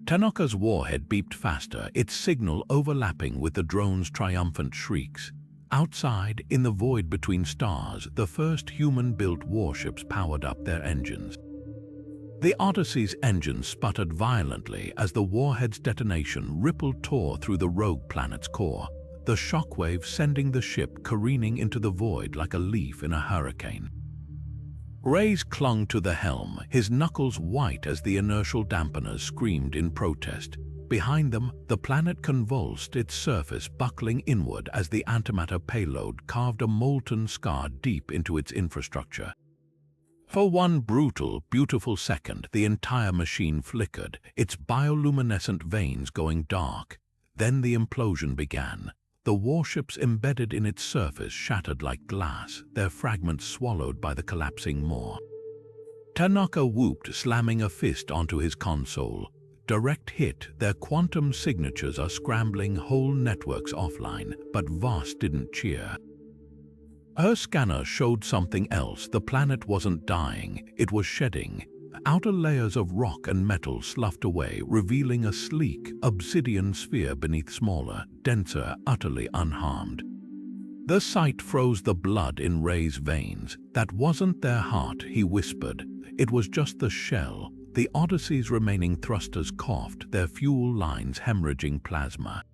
Tanaka's warhead beeped faster, its signal overlapping with the drone's triumphant shrieks. Outside, in the void between stars, the first human-built warships powered up their engines. The Odyssey's engines sputtered violently as the warhead's detonation rippled tore through the rogue planet's core, the shockwave sending the ship careening into the void like a leaf in a hurricane. Reyes clung to the helm, his knuckles white as the inertial dampeners screamed in protest. Behind them, the planet convulsed, its surface buckling inward as the antimatter payload carved a molten scar deep into its infrastructure. For one brutal, beautiful second, the entire machine flickered, its bioluminescent veins going dark. Then the implosion began. The warships embedded in its surface shattered like glass, their fragments swallowed by the collapsing maw. Tanaka whooped, slamming a fist onto his console. Direct hit, their quantum signatures are scrambling whole networks offline, but Voss didn't cheer. Her scanner showed something else. The planet wasn't dying, it was shedding. Outer layers of rock and metal sloughed away, revealing a sleek, obsidian sphere beneath smaller, denser, utterly unharmed. The sight froze the blood in Rey's veins. That wasn't their heart, he whispered. It was just the shell. The Odyssey's remaining thrusters coughed, their fuel lines hemorrhaging plasma.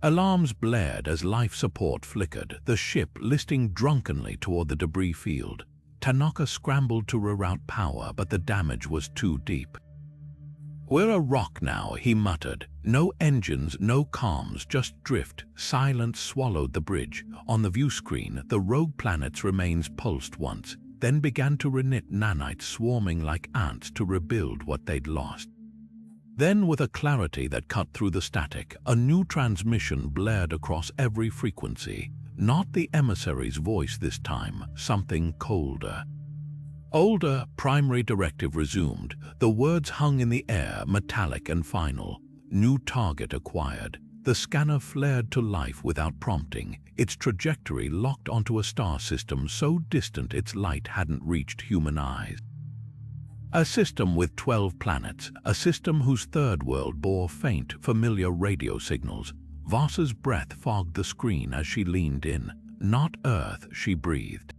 Alarms blared as life support flickered, the ship listing drunkenly toward the debris field. Tanaka scrambled to reroute power, but the damage was too deep. "We're a rock now," he muttered. "No engines, no comms, just drift." Silence swallowed the bridge. On the view screen, the rogue planet's remains pulsed once, then began to reknit, nanites swarming like ants to rebuild what they'd lost. Then, with a clarity that cut through the static, a new transmission blared across every frequency. Not the emissary's voice this time, something colder. Older, primary directive resumed. The words hung in the air, metallic and final. New target acquired. The scanner flared to life without prompting, its trajectory locked onto a star system so distant its light hadn't reached human eyes. A system with 12 planets, a system whose third world bore faint, familiar radio signals. Voss's breath fogged the screen as she leaned in. "Not Earth," she breathed.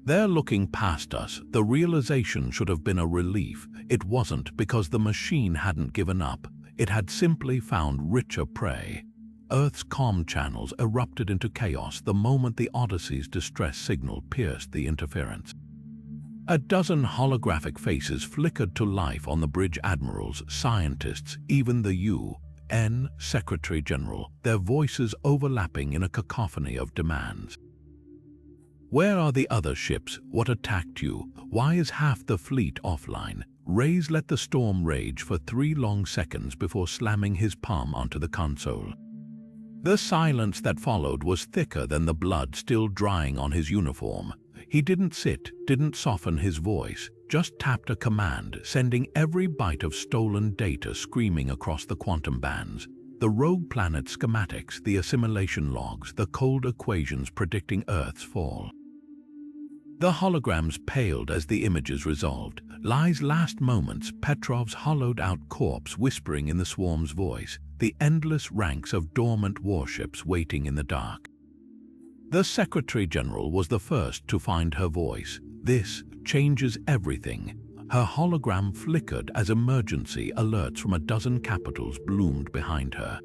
"They're looking past us." The realization should have been a relief. It wasn't, because the machine hadn't given up. It had simply found richer prey. Earth's comm channels erupted into chaos the moment the Odyssey's distress signal pierced the interference. A dozen holographic faces flickered to life on the bridge, admirals, scientists, even the UN Secretary General, their voices overlapping in a cacophony of demands. "Where are the other ships? What attacked you? Why is half the fleet offline?" Reyes let the storm rage for 3 long seconds before slamming his palm onto the console. The silence that followed was thicker than the blood still drying on his uniform. He didn't sit, didn't soften his voice, just tapped a command, sending every byte of stolen data screaming across the quantum bands. The rogue planet schematics, the assimilation logs, the cold equations predicting Earth's fall. The holograms paled as the images resolved. Lai's last moments, Petrov's hollowed-out corpse whispering in the swarm's voice, the endless ranks of dormant warships waiting in the dark. The Secretary General was the first to find her voice. "This changes everything." Her hologram flickered as emergency alerts from a dozen capitals bloomed behind her.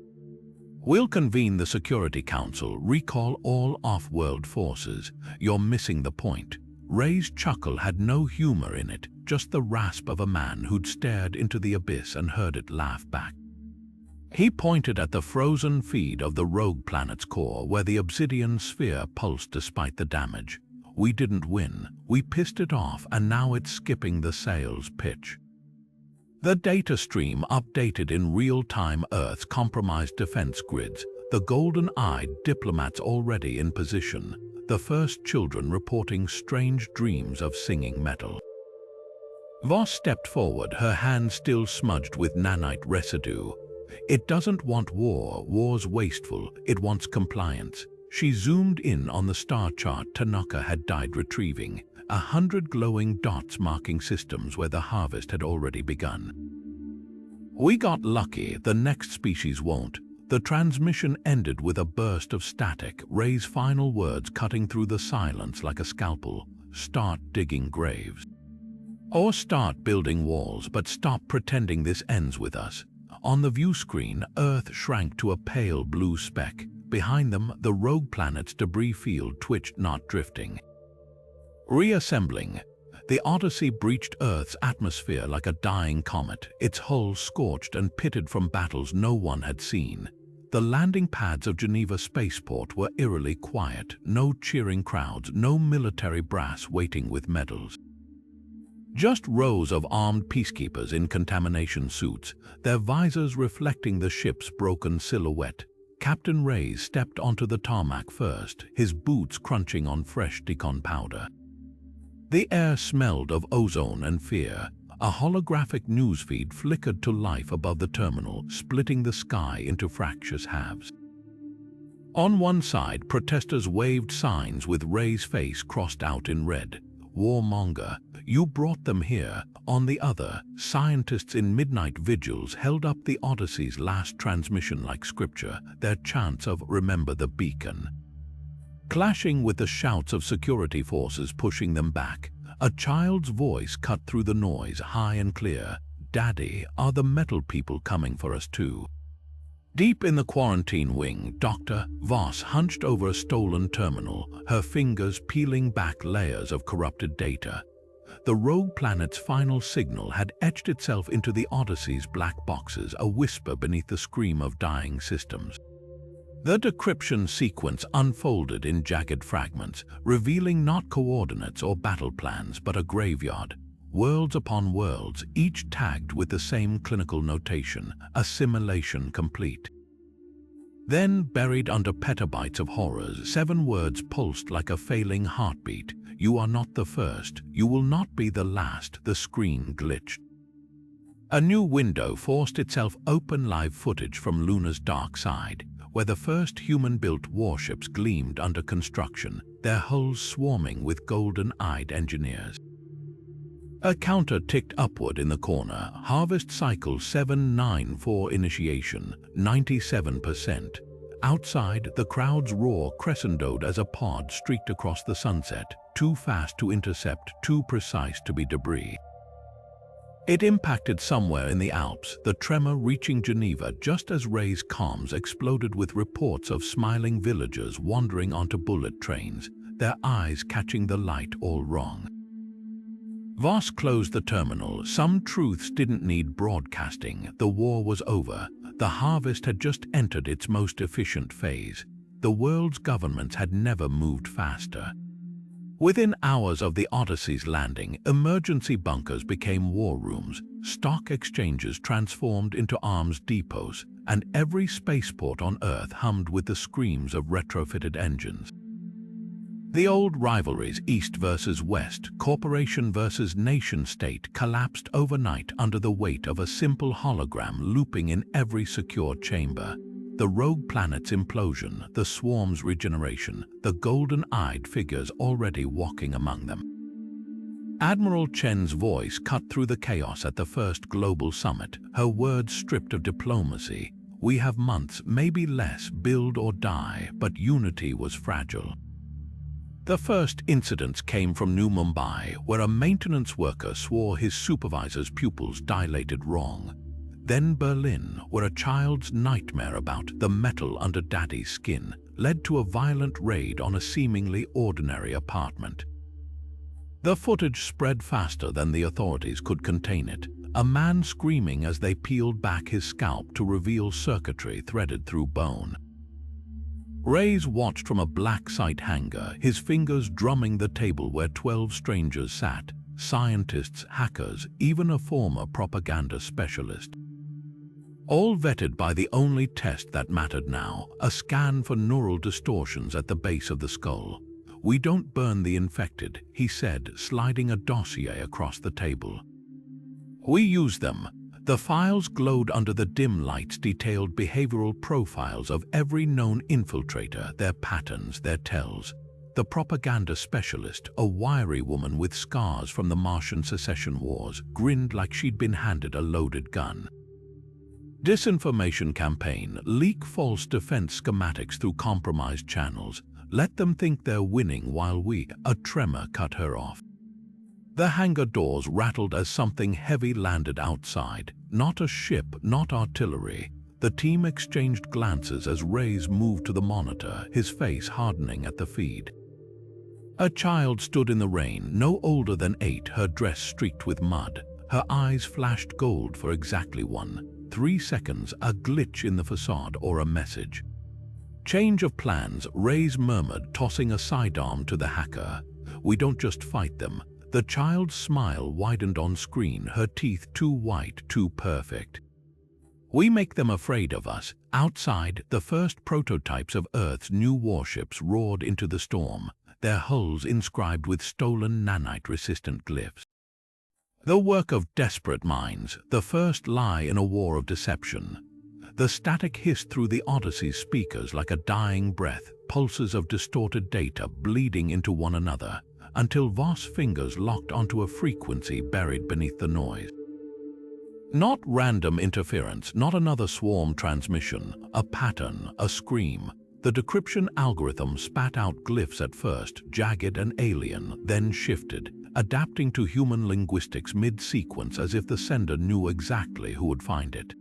"We'll convene the Security Council, recall all off-world forces. You're missing the point." Rey's chuckle had no humor in it, just the rasp of a man who'd stared into the abyss and heard it laugh back. He pointed at the frozen feed of the rogue planet's core, where the obsidian sphere pulsed despite the damage. "We didn't win. We pissed it off, and now it's skipping the sales pitch." The data stream updated in real-time Earth's compromised defense grids, the golden-eyed diplomats already in position, the first children reporting strange dreams of singing metal. Voss stepped forward, her hand still smudged with nanite residue. "It doesn't want war. War's wasteful. It wants compliance." She zoomed in on the star chart Tanaka had died retrieving, 100 glowing dots marking systems where the harvest had already begun. "We got lucky, the next species won't." The transmission ended with a burst of static, Ray's final words cutting through the silence like a scalpel. "Start digging graves. Or start building walls, but stop pretending this ends with us." On the view screen, Earth shrank to a pale blue speck. Behind them, the rogue planet's debris field twitched, not drifting. Reassembling. The Odyssey breached Earth's atmosphere like a dying comet, its hull scorched and pitted from battles no one had seen. The landing pads of Geneva Spaceport were eerily quiet, no cheering crowds, no military brass waiting with medals. Just rows of armed peacekeepers in contamination suits, their visors reflecting the ship's broken silhouette. Captain Reyes stepped onto the tarmac first, his boots crunching on fresh decon powder. The air smelled of ozone and fear. A holographic newsfeed flickered to life above the terminal, splitting the sky into fractious halves. On one side, protesters waved signs with Rey's face crossed out in red. "Warmonger, you brought them here." On the other, scientists in midnight vigils held up the Odyssey's last transmission like scripture, their chants of "Remember the beacon." Clashing with the shouts of security forces pushing them back, a child's voice cut through the noise, high and clear. "Daddy, are the metal people coming for us too?" Deep in the quarantine wing, Dr. Voss hunched over a stolen terminal, her fingers peeling back layers of corrupted data. The rogue planet's final signal had etched itself into the Odyssey's black boxes, a whisper beneath the scream of dying systems. The decryption sequence unfolded in jagged fragments, revealing not coordinates or battle plans, but a graveyard. Worlds upon worlds, each tagged with the same clinical notation, assimilation complete. Then, buried under petabytes of horrors, 7 words pulsed like a failing heartbeat. "You are not the first, you will not be the last." The screen glitched. A new window forced itself open, live footage from Luna's dark side, where the first human-built warships gleamed under construction, their hulls swarming with golden-eyed engineers. A counter ticked upward in the corner, harvest cycle 794 initiation, 97%. Outside, the crowd's roar crescendoed as a pod streaked across the sunset, too fast to intercept, too precise to be debris. It impacted somewhere in the Alps, the tremor reaching Geneva just as Rey's comms exploded with reports of smiling villagers wandering onto bullet trains, their eyes catching the light all wrong. Voss closed the terminal. Some truths didn't need broadcasting. The war was over. The harvest had just entered its most efficient phase. The world's governments had never moved faster. Within hours of the Odyssey's landing, emergency bunkers became war rooms, stock exchanges transformed into arms depots, and every spaceport on Earth hummed with the screams of retrofitted engines. The old rivalries, East versus West, corporation versus nation-state, collapsed overnight under the weight of a simple hologram looping in every secure chamber. The rogue planet's implosion, the swarm's regeneration, the golden-eyed figures already walking among them. Admiral Chen's voice cut through the chaos at the first global summit, her words stripped of diplomacy. "We have months, maybe less, build or die," but unity was fragile. The first incidents came from New Mumbai, where a maintenance worker swore his supervisor's pupils dilated wrong. Then Berlin, where a child's nightmare about the metal under daddy's skin led to a violent raid on a seemingly ordinary apartment. The footage spread faster than the authorities could contain it, a man screaming as they peeled back his scalp to reveal circuitry threaded through bone. Reyes watched from a black sight hangar, his fingers drumming the table where 12 strangers sat, scientists, hackers, even a former propaganda specialist. All vetted by the only test that mattered now, a scan for neural distortions at the base of the skull. "We don't burn the infected," he said, sliding a dossier across the table. "We use them." The files glowed under the dim lights, detailed behavioral profiles of every known infiltrator, their patterns, their tells. The propaganda specialist, a wiry woman with scars from the Martian secession wars, grinned like she'd been handed a loaded gun. Disinformation campaign, leak false defense schematics through compromised channels. Let them think they're winning while a tremor cut her off. The hangar doors rattled as something heavy landed outside. Not a ship, not artillery. The team exchanged glances as Reyes moved to the monitor, his face hardening at the feed. A child stood in the rain, no older than 8, her dress streaked with mud. Her eyes flashed gold for exactly 3 seconds, a glitch in the facade or a message. Change of plans, Reyes murmured, tossing a sidearm to the hacker. We don't just fight them. The child's smile widened on screen, her teeth too white, too perfect. We make them afraid of us. Outside, the first prototypes of Earth's new warships roared into the storm, their hulls inscribed with stolen nanite-resistant glyphs. The work of desperate minds, the first lie in a war of deception. The static hissed through the Odyssey's speakers like a dying breath, pulses of distorted data bleeding into one another, until Voss' fingers locked onto a frequency buried beneath the noise. Not random interference, not another swarm transmission, a pattern, a scream. The decryption algorithm spat out glyphs at first, jagged and alien, then shifted, adapting to human linguistics mid-sequence as if the sender knew exactly who would find it.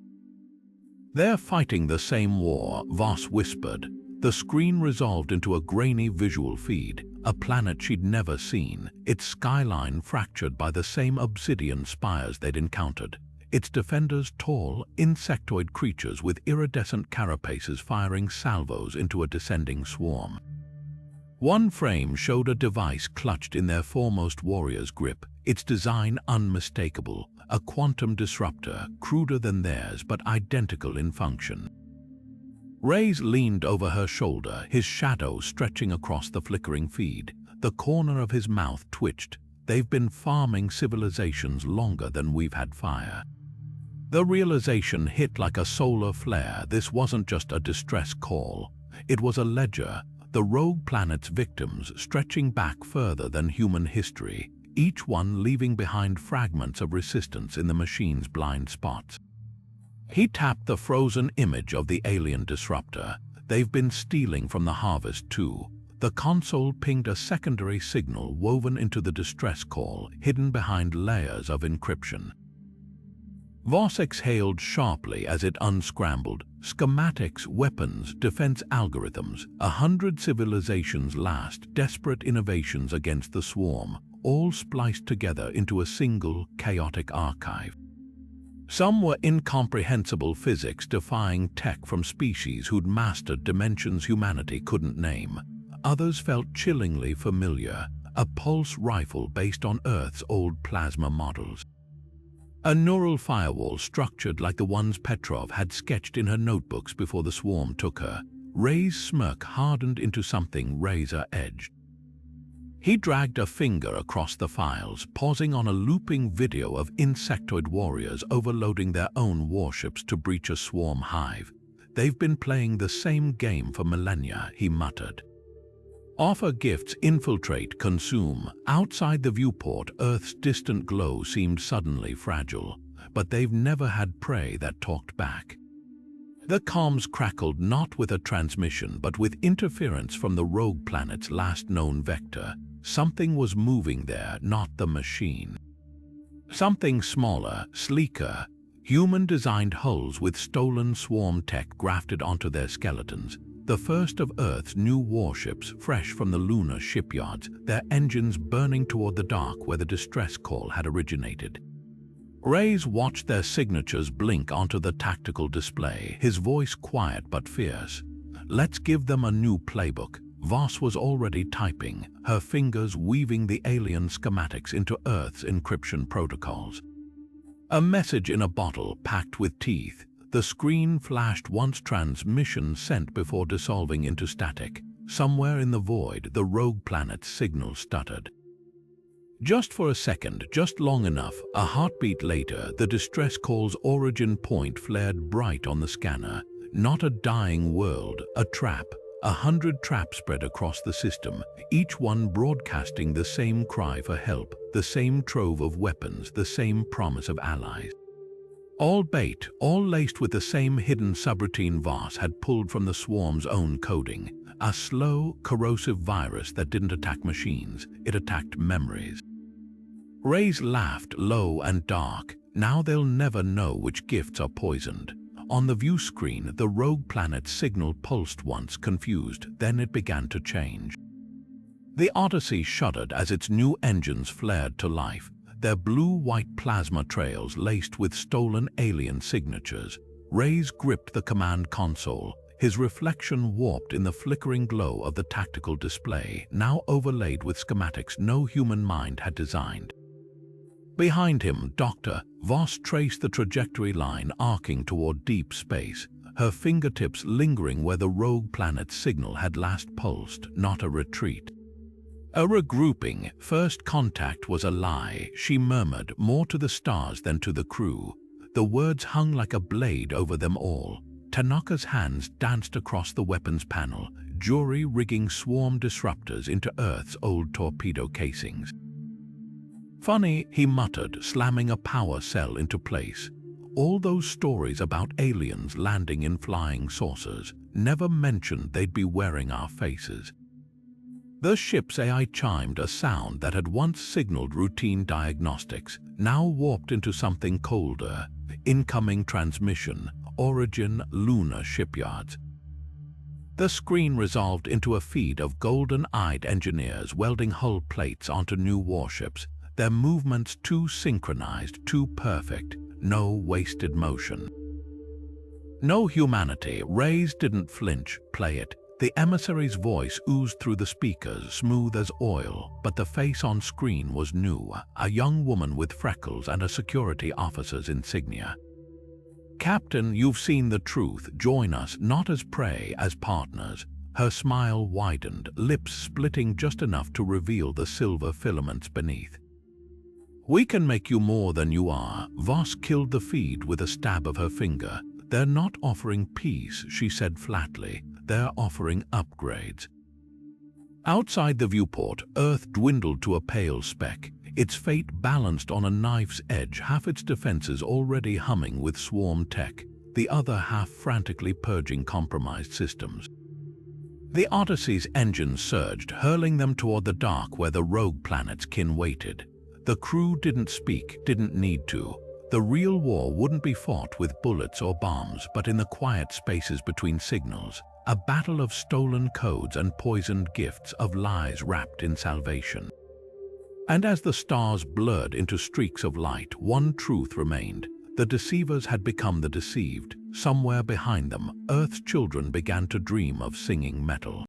They're fighting the same war, Voss whispered. The screen resolved into a grainy visual feed, a planet she'd never seen, its skyline fractured by the same obsidian spires they'd encountered, its defenders tall, insectoid creatures with iridescent carapaces firing salvos into a descending swarm. One frame showed a device clutched in their foremost warrior's grip, its design unmistakable, a quantum disruptor, cruder than theirs but identical in function. Reyes leaned over her shoulder, his shadow stretching across the flickering feed. The corner of his mouth twitched. They've been farming civilizations longer than we've had fire. The realization hit like a solar flare. This wasn't just a distress call. It was a ledger, the rogue planet's victims stretching back further than human history, each one leaving behind fragments of resistance in the machine's blind spots. He tapped the frozen image of the alien disruptor. They've been stealing from the harvest too. The console pinged a secondary signal woven into the distress call, hidden behind layers of encryption. Voss exhaled sharply as it unscrambled. Schematics, weapons, defense algorithms, 100 civilizations last, desperate innovations against the swarm, all spliced together into a single, chaotic archive. Some were incomprehensible physics defying tech from species who'd mastered dimensions humanity couldn't name. Others felt chillingly familiar, a pulse rifle based on Earth's old plasma models. A neural firewall structured like the ones Petrov had sketched in her notebooks before the swarm took her. Rey's smirk hardened into something razor-edged. He dragged a finger across the files, pausing on a looping video of insectoid warriors overloading their own warships to breach a swarm hive. They've been playing the same game for millennia, he muttered. Offer gifts, infiltrate, consume. Outside the viewport, Earth's distant glow seemed suddenly fragile, but they've never had prey that talked back. The comms crackled not with a transmission, but with interference from the rogue planet's last known vector. Something was moving there, not the machine. Something smaller, sleeker, human-designed hulls with stolen swarm tech grafted onto their skeletons. The first of Earth's new warships, fresh from the lunar shipyards, their engines burning toward the dark where the distress call had originated. Reyes watched their signatures blink onto the tactical display, his voice quiet but fierce. Let's give them a new playbook. Voss was already typing, her fingers weaving the alien schematics into Earth's encryption protocols. A message in a bottle packed with teeth. The screen flashed once, transmission sent before dissolving into static. Somewhere in the void, the rogue planet's signal stuttered. Just for a second, just long enough, a heartbeat later, the distress call's origin point flared bright on the scanner. Not a dying world, a trap. 100 traps spread across the system, each one broadcasting the same cry for help, the same trove of weapons, the same promise of allies. All bait, all laced with the same hidden subroutine Voss had pulled from the swarm's own coding. A slow, corrosive virus that didn't attack machines, it attacked memories. Reyes laughed low and dark. Now they'll never know which gifts are poisoned. On the view screen, the rogue planet's signal pulsed once, confused, then it began to change. The Odyssey shuddered as its new engines flared to life, their blue-white plasma trails laced with stolen alien signatures. Reyes gripped the command console, his reflection warped in the flickering glow of the tactical display, now overlaid with schematics no human mind had designed. Behind him, Dr. Voss traced the trajectory line arcing toward deep space, her fingertips lingering where the rogue planet's signal had last pulsed, not a retreat. A regrouping, first contact was a lie, she murmured, more to the stars than to the crew. The words hung like a blade over them all. Tanaka's hands danced across the weapons panel, jury-rigging swarm disruptors into Earth's old torpedo casings. Funny, he muttered, slamming a power cell into place. All those stories about aliens landing in flying saucers never mentioned they'd be wearing our faces. The ship's AI chimed a sound that had once signaled routine diagnostics, now warped into something colder. Incoming transmission, origin lunar shipyards. The screen resolved into a feed of golden-eyed engineers welding hull plates onto new warships, their movements too synchronized, too perfect, no wasted motion. No humanity. Reyes didn't flinch, play it. The emissary's voice oozed through the speakers, smooth as oil, but the face on screen was new, a young woman with freckles and a security officer's insignia. Captain, you've seen the truth. Join us, not as prey, as partners. Her smile widened, lips splitting just enough to reveal the silver filaments beneath. We can make you more than you are. Voss killed the feed with a stab of her finger. They're not offering peace, she said flatly. They're offering upgrades. Outside the viewport, Earth dwindled to a pale speck, its fate balanced on a knife's edge, half its defenses already humming with swarm tech, the other half frantically purging compromised systems. The Odyssey's engines surged, hurling them toward the dark where the rogue planet's kin waited. The crew didn't speak, didn't need to. The real war wouldn't be fought with bullets or bombs, but in the quiet spaces between signals, a battle of stolen codes and poisoned gifts, of lies wrapped in salvation. And as the stars blurred into streaks of light, one truth remained. The deceivers had become the deceived. Somewhere behind them, Earth's children began to dream of singing metal.